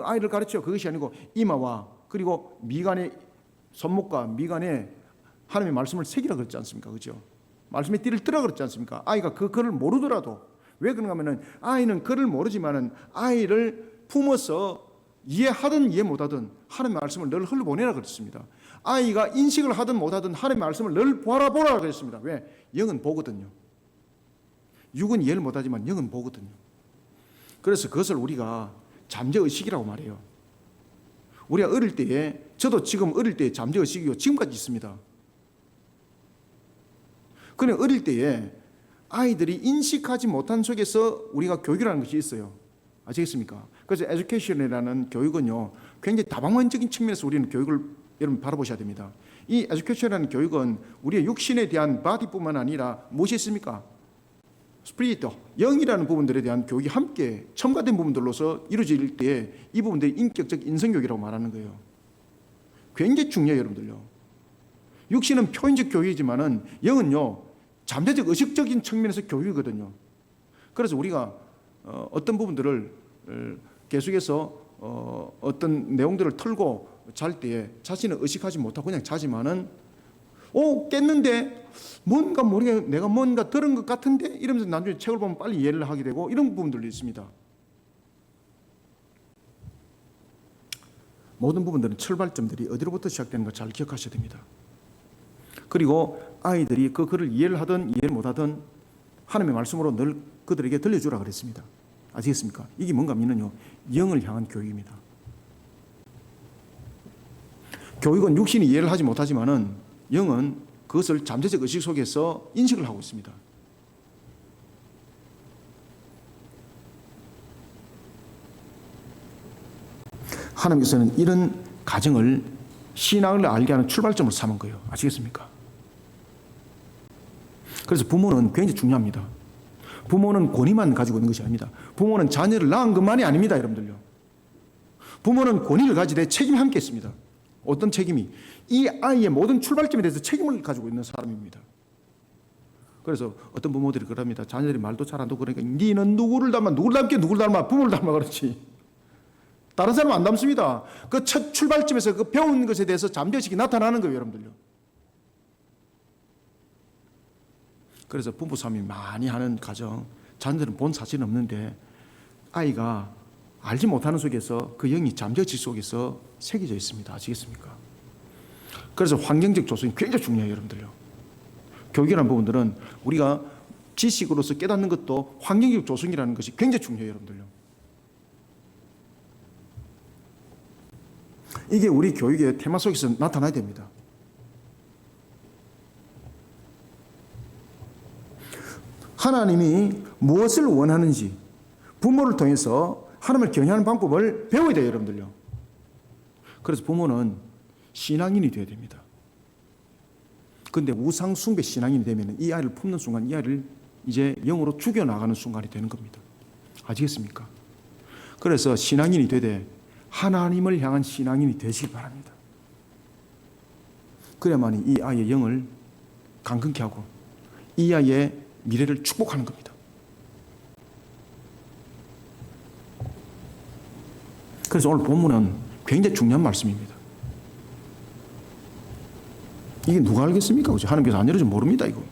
아이를 가르쳐? 그것이 아니고 이마와 그리고 미간의 손목과 미간에 하나님의 말씀을 새기라 그랬지 않습니까? 그죠? 말씀의 띠를 뜨라 그랬지 않습니까? 아이가 그 글을 모르더라도 왜 그런가 하면은 아이는 글을 모르지만은 아이를 품어서 이해하든 이해 못하든 하나님의 말씀을 늘 흘러보내라 그랬습니다. 아이가 인식을 하든 못하든 하나님의 말씀을 늘 보라 그랬습니다. 왜? 영은 보거든요. 육은 이해를 못하지만 영은 보거든요. 그래서 그것을 우리가 잠재의식이라고 말해요. 우리가 어릴 때에, 저도 지금 어릴 때에 잠재의식이 지금까지 있습니다. 그런데 어릴 때에 아이들이 인식하지 못한 속에서 우리가 교육이라는 것이 있어요. 아시겠습니까? 그래서 에듀케이션이라는 교육은요, 굉장히 다방면적인 측면에서 우리는 교육을 여러분 바라보셔야 됩니다. 이 에듀케이션이라는 교육은 우리의 육신에 대한 바디뿐만 아니라 무엇이 있습니까? 스피리트, 영이라는 부분들에 대한 교육이 함께 첨가된 부분들로서 이루어질 때 이 부분들이 인격적 인성교육이라고 말하는 거예요. 굉장히 중요해요, 여러분들요. 육신은 표현적 교육이지만은 영은요, 잠재적 의식적인 측면에서 교육이거든요. 그래서 우리가 어떤 부분들을 계속해서 어떤 내용들을 털고 잘 때에 자신을 의식하지 못하고 그냥 자지만은 깼는데 뭔가 모르게 내가 뭔가 들은 것 같은데 이러면서 나중에 책을 보면 빨리 이해를 하게 되고 이런 부분들도 있습니다. 모든 부분들은 출발점들이 어디로부터 시작되는 걸 잘 기억하셔야 됩니다. 그리고 아이들이 그 글을 이해를 하든 이해를 못하든 하나님의 말씀으로 늘 그들에게 들려주라 그랬습니다. 아시겠습니까? 이게 뭔가 하면요, 영을 향한 교육입니다. 교육은 육신이 이해를 하지 못하지만은 영은 그것을 잠재적 의식 속에서 인식을 하고 있습니다. 하나님께서는 이런 가정을 신앙을 알게 하는 출발점을 삼은 거예요. 아시겠습니까? 그래서 부모는 굉장히 중요합니다. 부모는 권위만 가지고 있는 것이 아닙니다. 부모는 자녀를 낳은 것만이 아닙니다, 여러분들요. 부모는 권위를 가지되 책임이 함께 있습니다. 어떤 책임이? 이 아이의 모든 출발점에 대해서 책임을 가지고 있는 사람입니다. 그래서 어떤 부모들이 그럽니다. 자녀들이 말도 잘 안 듣고 그러니까 니는 누구를 닮아? 누구를 닮게? 누구를 닮아? 부모를 닮아 그렇지. 다른 사람 안 닮습니다. 그 첫 출발점에서 그 배운 것에 대해서 잠재의식이 나타나는 거예요, 여러분들요. 그래서 부부싸움이 많이 하는 가정, 자녀들은 본 사실은 없는데 아이가 알지 못하는 속에서 그 영이 잠재치 속에서 새겨져 있습니다. 아시겠습니까? 그래서 환경적 조성이 굉장히 중요해요, 여러분들요. 교육이라는 부분들은 우리가 지식으로서 깨닫는 것도 환경적 조성이라는 것이 굉장히 중요해요, 여러분들요. 이게 우리 교육의 테마 속에서 나타나야 됩니다. 하나님이 무엇을 원하는지 부모를 통해서 하나님을 경외하는 방법을 배워야 돼요, 여러분들요. 그래서 부모는 신앙인이 되어야 됩니다. 그런데 우상 숭배 신앙인이 되면 이 아이를 품는 순간 이 아이를 이제 영으로 죽여나가는 순간이 되는 겁니다. 아시겠습니까? 그래서 신앙인이 되되 하나님을 향한 신앙인이 되시기 바랍니다. 그래야만 이 아이의 영을 강건케 하고 이 아이의 미래를 축복하는 겁니다. 그래서 오늘 본문은 굉장히 중요한 말씀입니다. 이게 누가 알겠습니까? 그죠? 하나님께서 안 열어주면 모릅니다, 이거.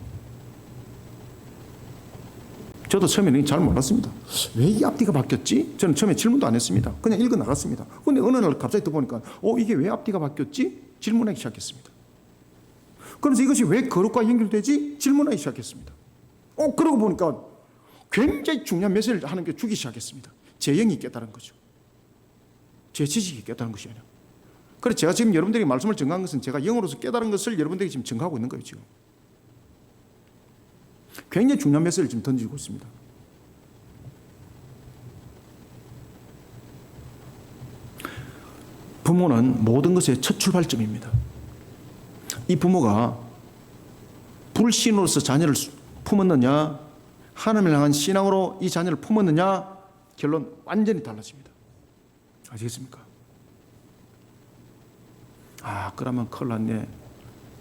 저도 처음에는 잘 몰랐습니다. 왜 이 앞뒤가 바뀌었지? 저는 처음에 질문도 안 했습니다. 그냥 읽어 나갔습니다. 그런데 어느 날 갑자기 또 보니까 이게 왜 앞뒤가 바뀌었지? 질문하기 시작했습니다. 그래서 이것이 왜 거룩과 연결되지? 질문하기 시작했습니다. 그러고 보니까 굉장히 중요한 메시지를 하나님께 주기 시작했습니다. 제 영이 깨달은 거죠. 제 지식이 깨달은 것이 아니라. 그래서 제가 지금 여러분들에게 말씀을 전가한 것은 제가 영으로서 깨달은 것을 여러분들에게 지금 전가하고 있는 거예요, 지금. 굉장히 중요한 메시지를 지금 던지고 있습니다. 부모는 모든 것의 첫 출발점입니다. 이 부모가 불신으로서 자녀를 품었느냐, 하나님을 향한 신앙으로 이 자녀를 품었느냐, 결론 완전히 달라집니다. 아시겠습니까? 그러면 큰일 났네.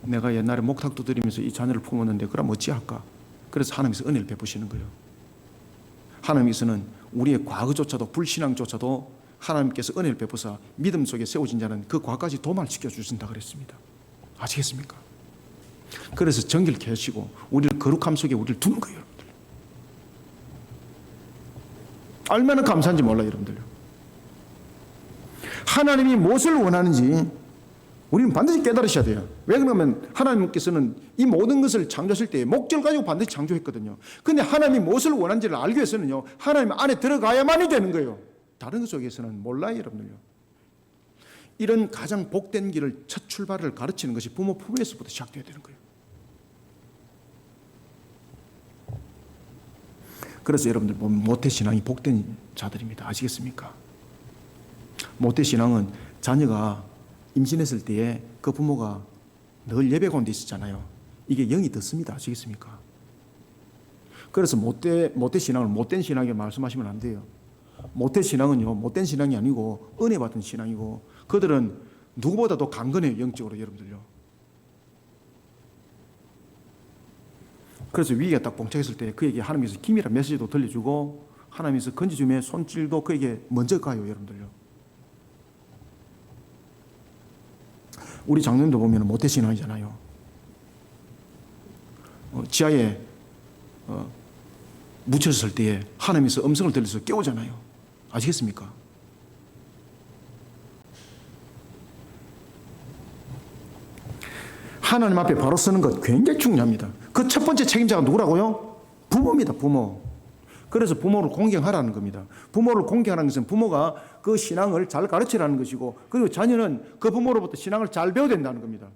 내가 옛날에 목탁 두드리면서 이 자녀를 품었는데 그럼 어찌할까? 그래서 하나님께서 은혜를 베푸시는 거예요. 하나님께서는 우리의 과거조차도 불신앙조차도 하나님께서 은혜를 베푸사 믿음 속에 세워진 자는 그 과까지 도말시켜 주신다 그랬습니다. 아시겠습니까? 그래서 정결케 하시고 우리를 거룩함 속에 우리를 두는 거예요, 여러분들. 얼마나 감사한지 몰라요, 여러분들. 하나님이 무엇을 원하는지 우리는 반드시 깨달으셔야 돼요. 왜 그러냐면 하나님께서는 이 모든 것을 창조하실 때 목적을 가지고 반드시 창조했거든요. 그런데 하나님이 무엇을 원하는지를 알기 위해서는요, 하나님 안에 들어가야만이 되는 거예요. 다른 것 속에서는 몰라요, 여러분들요. 이런 가장 복된 길을, 첫 출발을 가르치는 것이 부모 품에서부터 시작되어야 되는 거예요. 그래서 여러분들 보면 모태신앙이 복된 자들입니다. 아시겠습니까? 모태신앙은 자녀가 임신했을 때에 그 부모가 늘 예배 가운데 있었잖아요. 이게 영이 듣습니다. 아시겠습니까? 그래서 모태신앙을 못된 신앙이라고 말씀하시면 안 돼요. 모태신앙은요, 못된 신앙이 아니고 은혜 받은 신앙이고 그들은 누구보다도 강건해요, 영적으로, 여러분들요. 그래서 위기가 딱 봉착했을 때 그에게 하나님께서 기밀한 메시지도 들려주고 하나님께서 건지줌의 손질도 그에게 먼저 가요, 여러분들요. 우리 장로님도 보면 모태신앙이잖아요. 지하에 묻혔을 때에 하나님께서 음성을 들려서 깨우잖아요. 아시겠습니까? 하나님 앞에 바로 서는 것 굉장히 중요합니다. 그 첫 번째 책임자가 누구라고요? 부모입니다, 부모. 그래서 부모를 공경하라는 겁니다. 부모를 공경하는 것은 부모가 그 신앙을 잘 가르치라는 것이고, 그리고 자녀는 그 부모로부터 신앙을 잘 배워야 된다는 겁니다.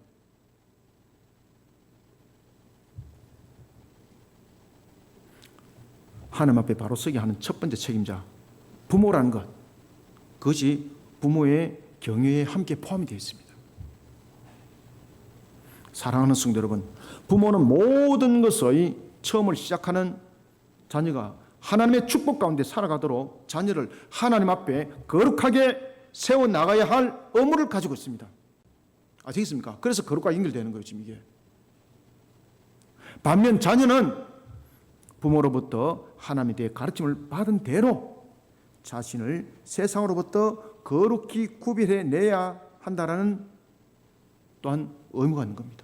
하나님 앞에 바로 서게 하는 첫 번째 책임자, 부모라는 것, 그것이 부모의 경외에 함께 포함이 되어 있습니다. 사랑하는 성도 여러분, 부모는 모든 것의 처음을 시작하는 자녀가 하나님의 축복 가운데 살아가도록 자녀를 하나님 앞에 거룩하게 세워나가야 할 의무를 가지고 있습니다. 아시겠습니까? 그래서 거룩과 연결되는 거예요, 지금 이게. 반면 자녀는 부모로부터 하나님에 대해 가르침을 받은 대로 자신을 세상으로부터 거룩히 구별해내야 한다라는 또한 의무가 있는 겁니다.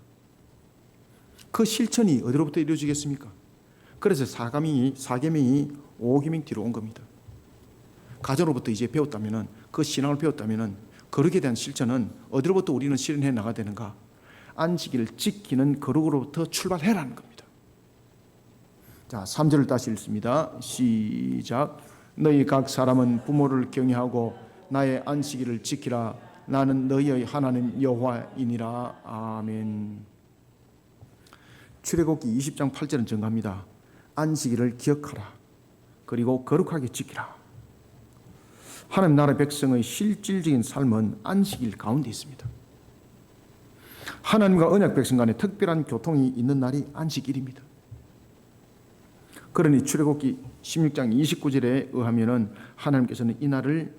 그 실천이 어디로부터 이루어지겠습니까? 그래서 사계명이 오계명 뒤로 온 겁니다. 가정으로부터 이제 배웠다면은, 그 신앙을 배웠다면은 거룩에 대한 실천은 어디로부터 우리는 실현해 나가야 되는가? 안식일을 지키는 거룩으로부터 출발해라는 겁니다. 자, 3절을 다시 읽습니다. 시작. 너희 각 사람은 부모를 경외하고 나의 안식일을 지키라. 나는 너희의 하나님 여호와이니라. 아멘. 출애굽기 20장 8절은 증가합니다. 안식일을 기억하라. 그리고 거룩하게 지키라. 하나님 나라의 백성의 실질적인 삶은 안식일 가운데 있습니다. 하나님과 언약 백성 간에 특별한 교통이 있는 날이 안식일입니다. 그러니 출애굽기 16장 29절에 의하면은 하나님께서는 이 날을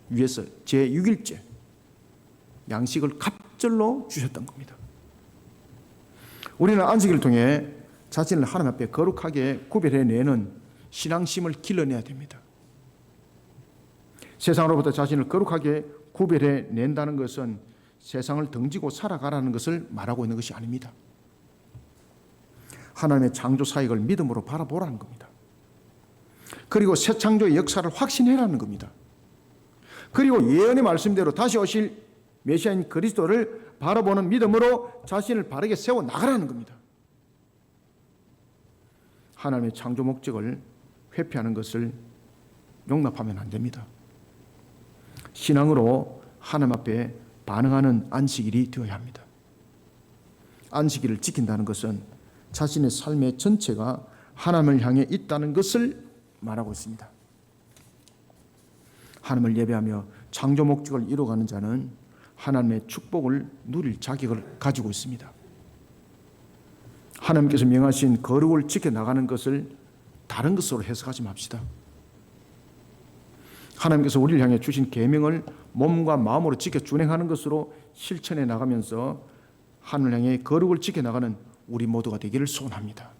위해서 제6일째 양식을 갑절로 주셨던 겁니다. 우리는 안식일을 통해 자신을 하나님 앞에 거룩하게 구별해내는 신앙심을 길러내야 됩니다. 세상으로부터 자신을 거룩하게 구별해낸다는 것은 세상을 등지고 살아가라는 것을 말하고 있는 것이 아닙니다. 하나님의 창조 사역을 믿음으로 바라보라는 겁니다. 그리고 새 창조의 역사를 확신해라는 겁니다. 그리고 예언의 말씀대로 다시 오실 메시아인 그리스도를 바라보는 믿음으로 자신을 바르게 세워 나가라는 겁니다. 하나님의 창조 목적을 회피하는 것을 용납하면 안 됩니다. 신앙으로 하나님 앞에 반응하는 안식일이 되어야 합니다. 안식일을 지킨다는 것은 자신의 삶의 전체가 하나님을 향해 있다는 것을 말하고 있습니다. 하나님을 예배하며 창조 목적을 이루어가는 자는 하나님의 축복을 누릴 자격을 가지고 있습니다. 하나님께서 명하신 거룩을 지켜나가는 것을 다른 것으로 해석하지 맙시다. 하나님께서 우리를 향해 주신 계명을 몸과 마음으로 지켜 준행하는 것으로 실천해 나가면서 하나님을 향해 거룩을 지켜나가는 우리 모두가 되기를 소원합니다.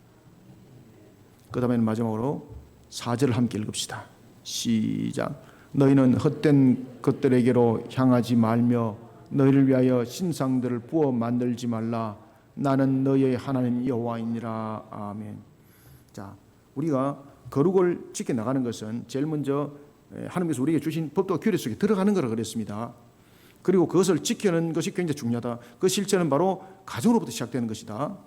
그 다음에는 마지막으로 4절을 함께 읽읍시다. 시작. 너희는 헛된 것들에게로 향하지 말며 너희를 위하여 신상들을 부어 만들지 말라. 나는 너희의 하나님 여호와이니라. 아멘. 자, 우리가 거룩을 지켜나가는 것은 제일 먼저 하나님께서 우리에게 주신 법도와 규례 속에 들어가는 거라 그랬습니다. 그리고 그것을 지키는 것이 굉장히 중요하다. 그 실천은 바로 가정으로부터 시작되는 것이다.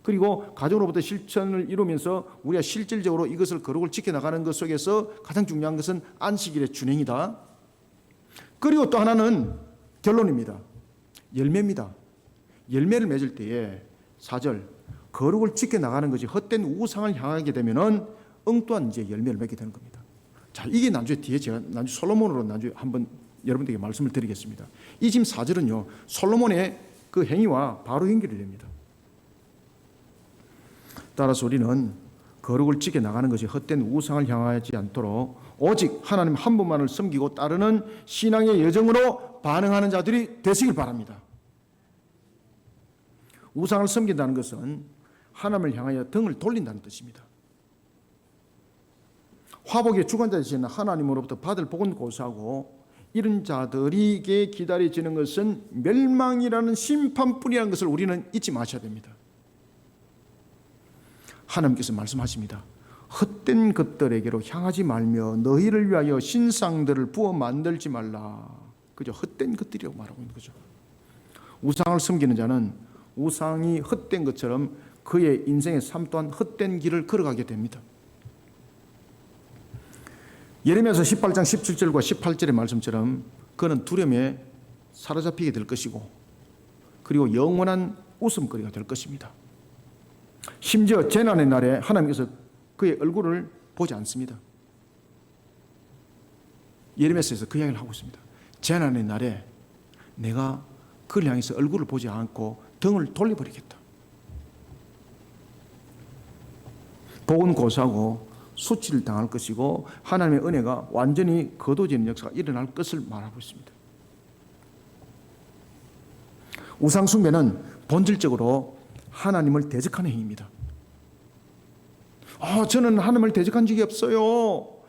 그리고 가정으로부터 실천을 이루면서 우리가 실질적으로 이것을 거룩을 지켜나가는 것 속에서 가장 중요한 것은 안식일의 준행이다. 그리고 또 하나는 결론입니다. 열매입니다. 열매를 맺을 때에 4절 거룩을 지켜나가는 것이 헛된 우상을 향하게 되면은 엉뚱한 이제 열매를 맺게 되는 겁니다. 자, 이게 나중에 뒤에 제가 나중에 솔로몬으로 나중에 한번 여러분들에게 말씀을 드리겠습니다. 이 지금 4절은요 솔로몬의 그 행위와 바로 연결이 됩니다. 따라서 우리는 거룩을 지켜나가는 것이 헛된 우상을 향하지 않도록 오직 하나님 한 분만을 섬기고 따르는 신앙의 여정으로 반응하는 자들이 되시길 바랍니다. 우상을 섬긴다는 것은 하나님을 향하여 등을 돌린다는 뜻입니다. 화복의 주관자 되시는 하나님으로부터 받을 복은 고사하고 이런 자들에게 기다려지는 것은 멸망이라는 심판뿐이라는 것을 우리는 잊지 마셔야 됩니다. 하나님께서 말씀하십니다. 헛된 것들에게로 향하지 말며 너희를 위하여 신상들을 부어 만들지 말라. 그죠? 헛된 것들이라고 말하고 있는 거죠. 우상을 섬기는 자는 우상이 헛된 것처럼 그의 인생의 삶 또한 헛된 길을 걸어가게 됩니다. 예레미야서 18장 17절과 18절의 말씀처럼 그는 두려움에 사로잡히게 될 것이고 그리고 영원한 웃음거리가 될 것입니다. 심지어 재난의 날에 하나님께서 그의 얼굴을 보지 않습니다. 예레미야서에서 그 이야기를 하고 있습니다. 재난의 날에 내가 그를 향해서 얼굴을 보지 않고 등을 돌려버리겠다. 복은 고사하고 수치를 당할 것이고 하나님의 은혜가 완전히 거둬지는 역사가 일어날 것을 말하고 있습니다. 우상 숭배는 본질적으로 하나님을 대적하는 행위입니다. 저는 하나님을 대적한 적이 없어요.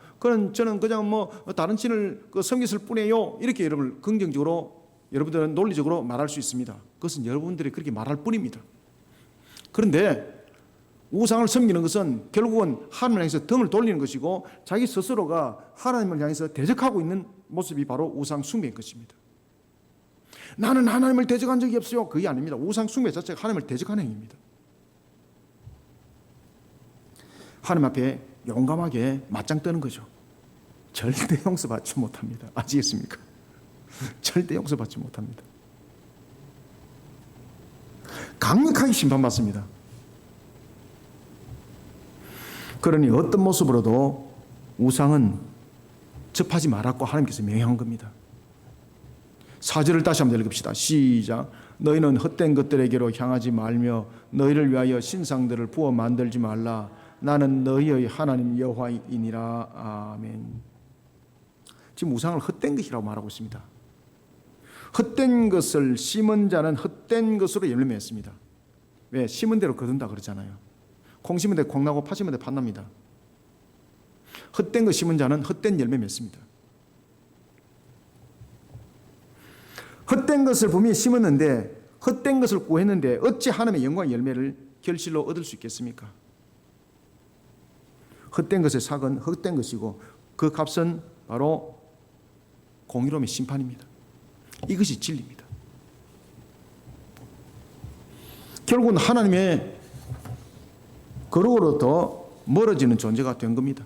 저는 그냥 다른 신을 섬겼을 뿐이에요. 이렇게 여러분 긍정적으로 여러분들은 논리적으로 말할 수 있습니다. 그것은 여러분들이 그렇게 말할 뿐입니다. 그런데 우상을 섬기는 것은 결국은 하나님을 향해서 등을 돌리는 것이고 자기 스스로가 하나님을 향해서 대적하고 있는 모습이 바로 우상 숭배인 것입니다. 나는 하나님을 대적한 적이 없어요. 그게 아닙니다. 우상 숭배 자체가 하나님을 대적하는 행위입니다. 하나님 앞에 용감하게 맞짱 뜨는 거죠. 절대 용서받지 못합니다. 아시겠습니까? 절대 용서받지 못합니다. 강력하게 심판받습니다. 그러니 어떤 모습으로도 우상은 접하지 말라고 하나님께서 명령한 겁니다. 4절을 다시 한번 읽읍시다. 시작. 너희는 헛된 것들에게로 향하지 말며 너희를 위하여 신상들을 부어 만들지 말라. 나는 너희의 하나님 여호와이니라. 아멘. 지금 우상을 헛된 것이라고 말하고 있습니다. 헛된 것을 심은 자는 헛된 것으로 열매 맺습니다. 왜? 심은 대로 거둔다 그러잖아요. 콩 심은 데 콩 나고 파 심은 데 팥 납니다. 헛된 것 심은 자는 헛된 열매 맺습니다. 헛된 것을 분명히 심었는데 헛된 것을 구했는데 어찌 하나님의 영광의 열매를 결실로 얻을 수 있겠습니까? 헛된 것의 삭은 헛된 것이고 그 값은 바로 공의로움의 심판입니다. 이것이 진리입니다. 결국은 하나님의 거룩으로부터 멀어지는 존재가 된 겁니다.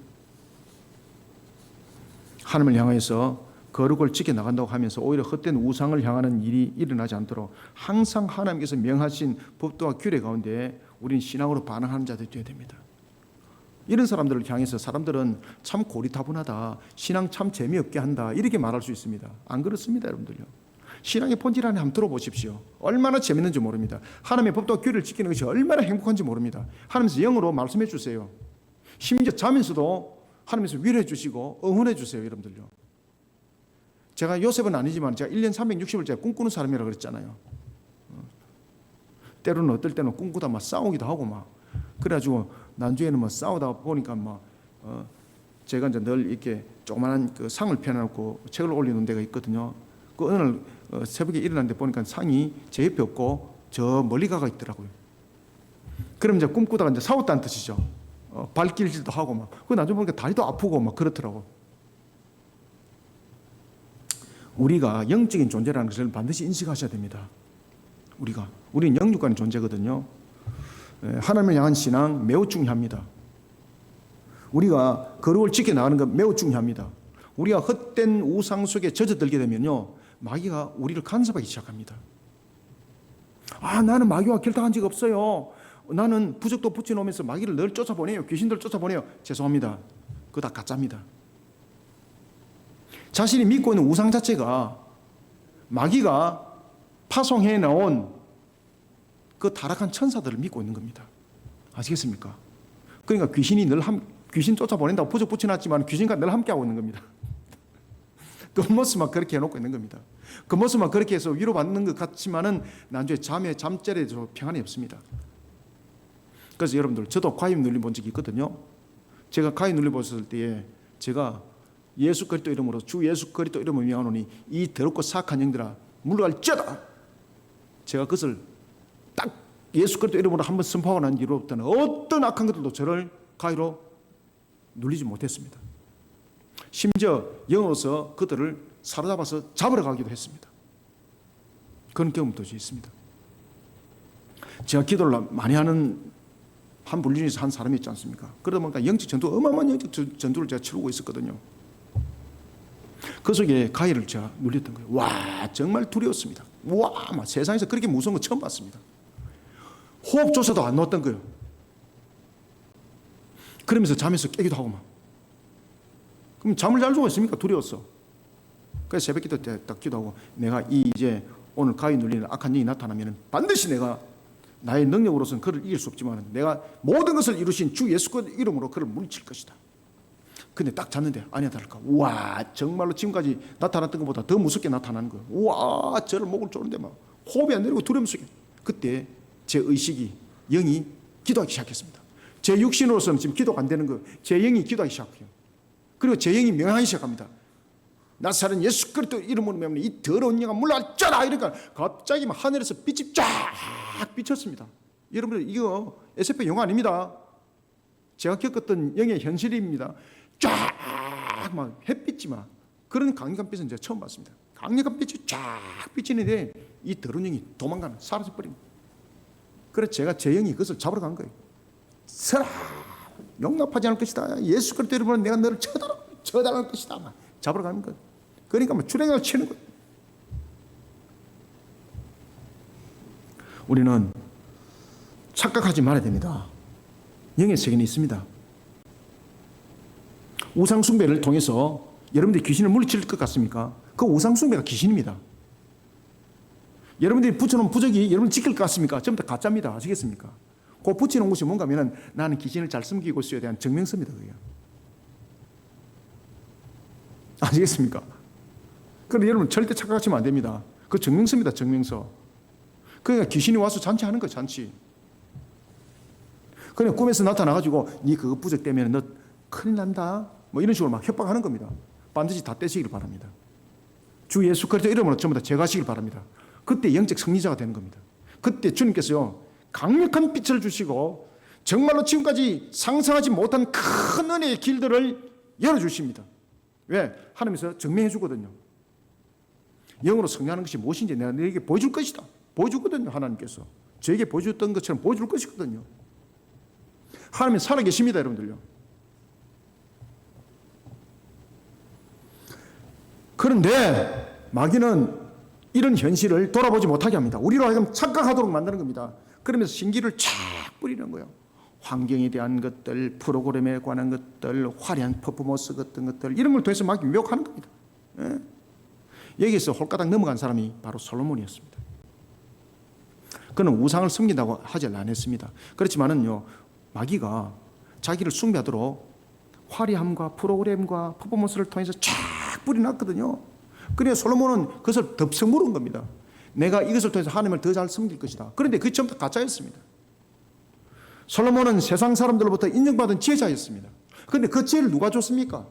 하나님을 향해서 거룩을 지켜나간다고 하면서 오히려 헛된 우상을 향하는 일이 일어나지 않도록 항상 하나님께서 명하신 법도와 규례 가운데 우리는 신앙으로 반응하는 자들이 되어야 됩니다. 이런 사람들을 향해서 사람들은 참 고리타분하다, 신앙 참 재미없게 한다 이렇게 말할 수 있습니다. 안 그렇습니다, 여러분들요. 신앙의 본질 안에 한번 들어보십시오. 얼마나 재밌는지 모릅니다. 하나님의 법도와 규례를 지키는 것이 얼마나 행복한지 모릅니다. 하나님께서 영으로 말씀해 주세요. 심지어 자면서도 하나님께서 위로해 주시고 응원해 주세요, 여러분들요. 제가 요셉은 아니지만 제가 1년 360일 제가 꿈꾸는 사람이라고 그랬잖아요. 때로는 어떨 때는 꿈꾸다 막 싸우기도 하고 막 그래가지고 나중에는 뭐 싸우다 보니까 막 제가 이제 늘 이렇게 조그만한 그 상을 펴놓고 책을 올리는 데가 있거든요. 그 어느 날 새벽에 일어났는데 보니까 상이 제 옆에 없고 저 멀리 가가 있더라고요. 그럼 이제 꿈꾸다가 이제 싸웠다는 뜻이죠. 발길질도 하고 막. 그 나중에 보니까 다리도 아프고 막 그렇더라고. 우리가 영적인 존재라는 것을 반드시 인식하셔야 됩니다. 우리는 영육간의 존재거든요. 하나님을 향한 신앙 매우 중요합니다. 우리가 거룩을 지켜나가는 것 매우 중요합니다. 우리가 헛된 우상 속에 젖어들게 되면요, 마귀가 우리를 간섭하기 시작합니다. 나는 마귀와 결탁한 적 없어요. 나는 부적도 붙여놓으면서 마귀를 늘 쫓아보내요. 귀신들 쫓아보내요. 죄송합니다. 그거 다 가짜입니다. 자신이 믿고 있는 우상 자체가 마귀가 파송해 나온 그 타락한 천사들을 믿고 있는 겁니다. 아시겠습니까? 그러니까 귀신 쫓아보낸다고 부적 붙여놨지만 귀신과 늘 함께하고 있는 겁니다. 그 모습만 그렇게 해놓고 있는 겁니다. 그 모습만 그렇게 해서 위로받는 것 같지만은 나중에 잠자리에 평안이 없습니다. 그래서 여러분들, 저도 가입 눌려본 적이 있거든요. 제가 가입 눌려봤을 때에 제가 예수 그리스도 이름으로 주 예수 그리스도 이름을 명하노니 이 더럽고 사악한 영들아 물러갈지어다. 제가 그것을 딱 예수 그리스도 이름으로 한번 선포하고 난 뒤로부터는 어떤 악한 것들도 저를 가위로 눌리지 못했습니다. 심지어 영으로서 그들을 사로잡아서 잡으러 가기도 했습니다. 그런 경험도 있습니다. 제가 기도를 많이 하는 한 분리 중에서 한 사람이 있지 않습니까? 그러다 보니까 영적 전투, 어마어마한 영적 전투를 제가 치르고 있었거든요. 그 속에 가위를 제가 눌렸던 거예요. 와, 정말 두려웠습니다. 와, 막 세상에서 그렇게 무서운 거 처음 봤습니다. 호흡조차도 안 나왔던 거예요. 그러면서 잠에서 깨기도 하고 막. 그럼 잠을 잘 수가 있습니까? 두려웠어. 그래서 새벽 기도 때 딱 기도하고 내가 이제 오늘 가위 눌리는 악한 영이 나타나면 반드시 내가 나의 능력으로서는 그를 이길 수 없지만 내가 모든 것을 이루신 주 예수 그리스도 이름으로 그를 물리칠 것이다. 근데 딱 잤는데 아니야 다를까. 와, 정말로 지금까지 나타났던 것보다 더 무섭게 나타나는 거예요. 와, 저를 목을 조는데 막 호흡이 안 내리고 두려움 속에. 그때 제 의식이, 영이 기도하기 시작했습니다. 제 육신으로서는 지금 기도가 안 되는 거예요. 제 영이 기도하기 시작해요. 그리고 제 영이 명하기 시작합니다. 나사렛 예수 그리스도 이름으로 명하는 이 더러운 영아 물러가라. 이러니까 갑자기 막 하늘에서 빛이 쫙 비쳤습니다. 여러분들 이거 SF 영화 아닙니다. 제가 겪었던 영의 현실입니다. 쫙 막 햇빛이 막 그런 강력한 빛은 제가 처음 봤습니다. 강력한 빛이 쫙 비치는데 이 더러운 영이 도망가는, 사라져버린 거예요. 그래서 제가 제 영이 그것을 잡으러 간 거예요. 서라, 용납하지 않을 것이다. 예수 그리스도 이름으로 내가 너를 처단할 것이다. 막 잡으러 가는 거예요. 그러니까 뭐 출행을 치는 거예요. 우리는 착각하지 말아야 됩니다. 영의 세계는 있습니다. 우상 숭배를 통해서 여러분들이 귀신을 물리칠 것 같습니까? 그 우상 숭배가 귀신입니다. 여러분들이 붙여놓은 부적이 여러분 지킬 것 같습니까? 전부 다 가짜입니다. 아시겠습니까? 그 붙여놓은 것이 뭔가 하면 나는 귀신을 잘 숨기고 있어야 대한 증명서입니다. 그게. 아시겠습니까? 그런데 여러분 절대 착각하시면 안 됩니다. 그 증명서입니다. 증명서. 그러니까 귀신이 와서 잔치하는 거예요. 잔치. 그냥 꿈에서 나타나가지고 네 그거 부적 때문에 너 큰일 난다. 뭐 이런 식으로 막 협박하는 겁니다. 반드시 다 떼시길 바랍니다. 주 예수 그리스도 이름으로 전부 다 제거하시길 바랍니다. 그때 영적 승리자가 되는 겁니다. 그때 주님께서요 강력한 빛을 주시고 정말로 지금까지 상상하지 못한 큰 은혜의 길들을 열어주십니다. 왜? 하나님께서 증명해 주거든요. 영으로 성장하는 것이 무엇인지 내가 너에게 보여줄 것이다. 보여주거든요. 하나님께서 저에게 보여줬던 것처럼 보여줄 것이거든요. 하나님이 살아계십니다. 여러분들요. 그런데 마귀는 이런 현실을 돌아보지 못하게 합니다. 우리로 하여금 착각하도록 만드는 겁니다. 그러면서 신기를 쫙 뿌리는 거예요. 환경에 대한 것들, 프로그램에 관한 것들, 화려한 퍼포먼스 같은 것들 이런 걸 통해서 막 유혹하는 겁니다. 예? 여기서 홀가닥 넘어간 사람이 바로 솔로몬이었습니다. 그는 우상을 섬긴다고 하지 않았습니다. 그렇지만은요 마귀가 자기를 숭배하도록 화려함과 프로그램과 퍼포먼스를 통해서 쫙 뿌려놨거든요. 그래서 솔로몬은 그것을 덥석 물은 겁니다. 내가 이것을 통해서 하나님을 더 잘 섬길 것이다. 그런데 그게 전부 다 가짜였습니다. 솔로몬은 세상 사람들로부터 인정받은 지혜자였습니다. 그런데 그 지혜를 누가 줬습니까?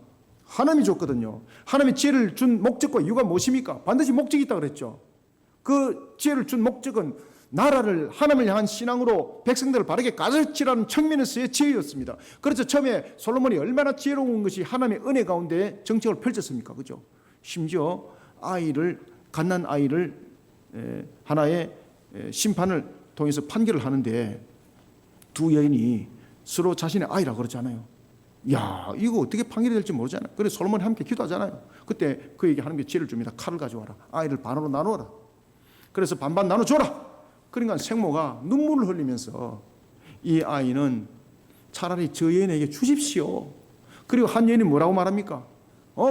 하나님이 줬거든요. 하나님이 지혜를 준 목적과 이유가 무엇입니까? 반드시 목적이 있다고 그랬죠. 그 지혜를 준 목적은 나라를 하나님을 향한 신앙으로 백성들을 바르게 가르치라는 측면에서의 지혜였습니다. 그래서 처음에 솔로몬이 얼마나 지혜로운 것이 하나님의 은혜 가운데 정책을 펼쳤습니까? 그죠? 심지어 갓난 아이를 하나의 심판을 통해서 판결을 하는데 두 여인이 서로 자신의 아이라고 그러잖아요. 야, 이거 어떻게 판결이 될지 모르잖아요. 그래서 솔로몬이 함께 기도하잖아요. 그때 그에게 하나님께 지혜를 줍니다. 칼을 가져와라. 아이를 반으로 나누어라. 그래서 반반 나눠줘라. 그러니까 생모가 눈물을 흘리면서 이 아이는 차라리 저 여인에게 주십시오. 그리고 한 여인이 뭐라고 말합니까?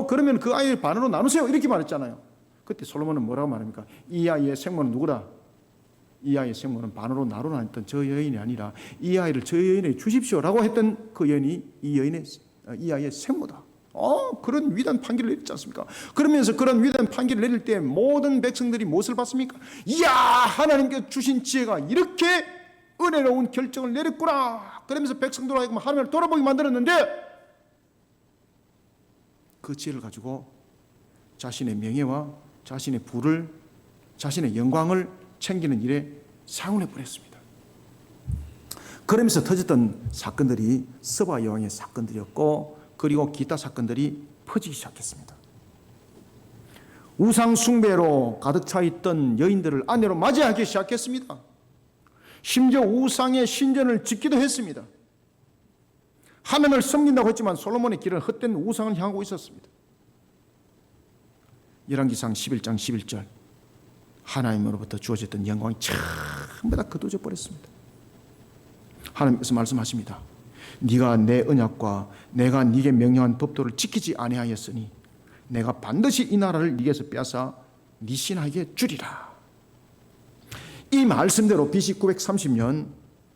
그러면 그 아이를 반으로 나누세요. 이렇게 말했잖아요. 그때 솔로몬은 뭐라고 말합니까? 이 아이의 생모는 누구다? 이 아이의 생모는 반으로 나누라 했던 저 여인이 아니라 이 아이를 저 여인에게 주십시오라고 했던 그 여인이 이 아이의 생모다. 그런 위대한 판결을 내렸지 않습니까? 그러면서 그런 위대한 판결을 내릴 때 모든 백성들이 무엇을 봤습니까? 이야, 하나님께 주신 지혜가 이렇게 은혜로운 결정을 내렸구나. 그러면서 백성들로 하여금 하나님을 돌아보게 만들었는데 그 지혜를 가지고 자신의 명예와 자신의 부를, 자신의 영광을 챙기는 일에 사용해 버렸습니다. 그러면서 터졌던 사건들이 스바 여왕의 사건들이었고 그리고 기타 사건들이 퍼지기 시작했습니다. 우상 숭배로 가득 차 있던 여인들을 아내로 맞이하기 시작했습니다. 심지어 우상의 신전을 짓기도 했습니다. 하나님을 섬긴다고 했지만 솔로몬의 길은 헛된 우상을 향하고 있었습니다. 열왕기상 11장 11절 하나님으로부터 주어졌던 영광이 전부 다 거두져 버렸습니다. 하나님께서 말씀하십니다. 네가 내 언약과 내가 네게 명령한 법도를 지키지 아니하였으니 내가 반드시 이 나라를 네게서 빼앗아 네 신하에게 주리라. 이 말씀대로 BC 930년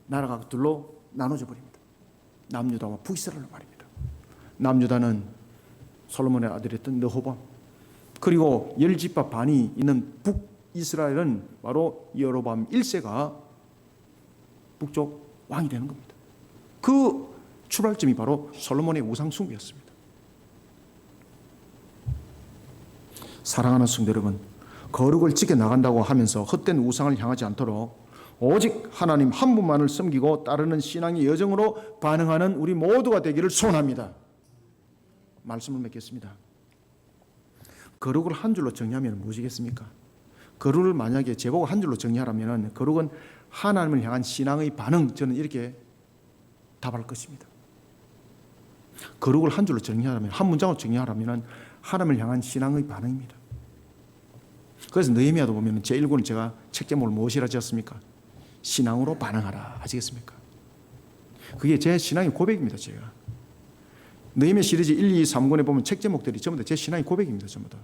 나라가 둘로 나눠져 버립니다. 남유다와 북이스라엘로 말입니다. 남유다는 솔로몬의 아들이었던 르호보암, 그리고 10지파 반이 있는 북이스라엘은 바로 여로보암 1세가 북쪽 왕이 되는 겁니다. 그 출발점이 바로 솔로몬의 우상 숭배였습니다. 사랑하는 성도 여러분, 거룩을 지켜 나간다고 하면서 헛된 우상을 향하지 않도록 오직 하나님 한 분만을 섬기고 따르는 신앙의 여정으로 반응하는 우리 모두가 되기를 소원합니다. 말씀을 맺겠습니다. 거룩을 한 줄로 정리하면 무엇이겠습니까? 거룩을 만약에 제보고 한 줄로 정리하라면 거룩은 하나님을 향한 신앙의 반응, 저는 이렇게 답할 것입니다. 거룩을 한 줄로 정리하라면, 한 문장으로 정리하라면 하나님을 향한 신앙의 반응입니다. 그래서 느헤미야도 보면 제1권을 제가 책 제목을 무엇이라 지었습니까? 신앙으로 반응하라. 아시겠습니까? 그게 제 신앙의 고백입니다. 제가 느헤미야 시리즈 1, 2, 3권에 보면 책 제목들이 전부 다 제 신앙의 고백입니다. 전부 다.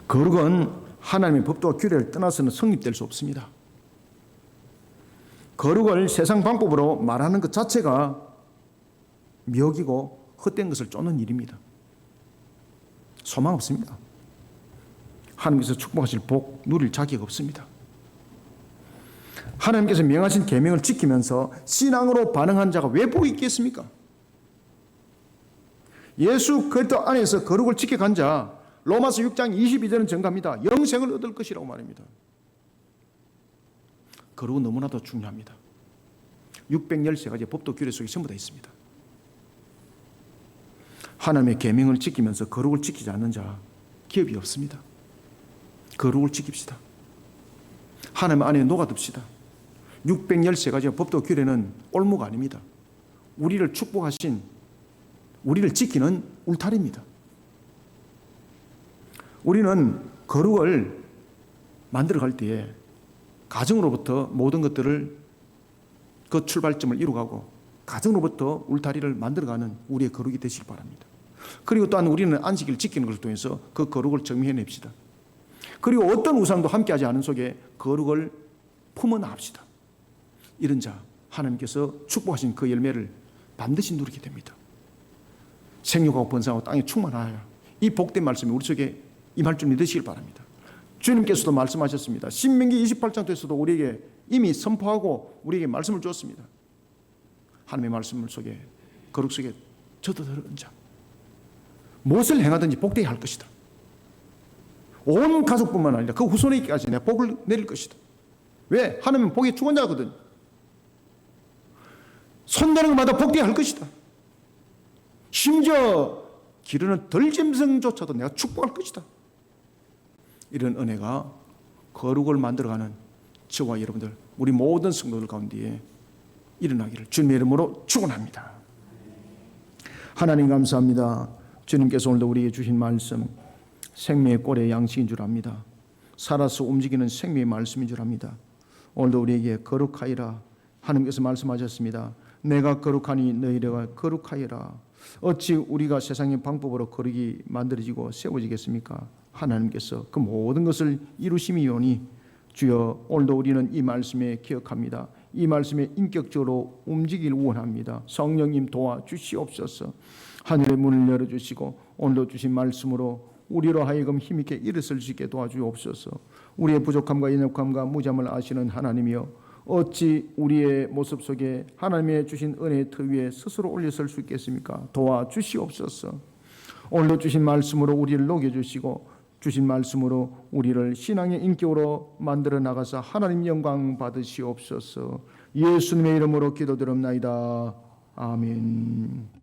거룩은 하나님의 법도와 규례를 떠나서는 성립될 수 없습니다. 거룩을 세상 방법으로 말하는 것 자체가 미혹이고 헛된 것을 쫓는 일입니다. 소망 없습니다. 하나님께서 축복하실 복 누릴 자격 없습니다. 하나님께서 명하신 계명을 지키면서 신앙으로 반응한 자가 왜 복이 있겠습니까? 예수 그리스도 안에서 거룩을 지켜간 자, 로마서 6장 22절은 증가합니다. 영생을 얻을 것이라고 말합니다. 거룩은 너무나도 중요합니다. 613가지 법도 규례 속에 전부 다 있습니다. 하나님의 계명을 지키면서 거룩을 지키지 않는 자 기업이 없습니다. 거룩을 지킵시다. 하나님 안에 녹아듭시다. 613가지 법도 규례는 올무가 아닙니다. 우리를 축복하신, 우리를 지키는 울타리입니다. 우리는 거룩을 만들어갈 때에 가정으로부터 모든 것들을 그 출발점을 이루가고 가정으로부터 울타리를 만들어가는 우리의 거룩이 되시기 바랍니다. 그리고 또한 우리는 안식일을 지키는 것을 통해서 그 거룩을 정리해냅시다. 그리고 어떤 우상도 함께하지 않은 속에 거룩을 품어나갑시다. 이런 자 하나님께서 축복하신 그 열매를 반드시 누리게 됩니다. 생육하고 번성하고 땅에 충만하여 이 복된 말씀이 우리 속에 임할 줄 믿으시길 바랍니다. 주님께서도 말씀하셨습니다. 신명기 28장에서도 우리에게 이미 선포하고 우리에게 말씀을 주었습니다. 하나님의 말씀 속에 거룩 속에 저도 들어간 자 무엇을 행하든지 복되게 할 것이다. 온 가족뿐만 아니라 그 후손에게까지 내가 복을 내릴 것이다. 왜? 하나님은 복의 주권자거든. 손대는 것마다 복되게 할 것이다. 심지어 기르는 덜짐승조차도 내가 축복할 것이다. 이런 은혜가 거룩을 만들어가는 저와 여러분들, 우리 모든 성도들 가운데에 일어나기를 주님의 이름으로 축원합니다. 하나님 감사합니다. 주님께서 오늘도 우리에게 주신 말씀 생명의 꼴의 양식인 줄 압니다. 살아서 움직이는 생명의 말씀인 줄 압니다. 오늘도 우리에게 거룩하이라 하나님께서 말씀하셨습니다. 내가 거룩하니 너희가 거룩하여라. 어찌 우리가 세상의 방법으로 거룩이 만들어지고 세워지겠습니까? 하나님께서 그 모든 것을 이루심이오니 주여 오늘도 우리는 이 말씀에 기억합니다. 이 말씀에 인격적으로 움직이길 원합니다. 성령님 도와주시옵소서. 하늘의 문을 열어주시고 오늘도 주신 말씀으로 우리로 하여금 힘있게 일어설 수 있게 도와주옵소서. 우리의 부족함과 연약함과 무잠을 아시는 하나님이여 어찌 우리의 모습 속에 하나님의 주신 은혜의 터 위에 스스로 올려설 수 있겠습니까? 도와주시옵소서. 오늘도 주신 말씀으로 우리를 녹여주시고 주신 말씀으로 우리를 신앙의 인격으로 만들어 나가서 하나님 영광 받으시옵소서. 예수님의 이름으로 기도드립나이다. 아멘.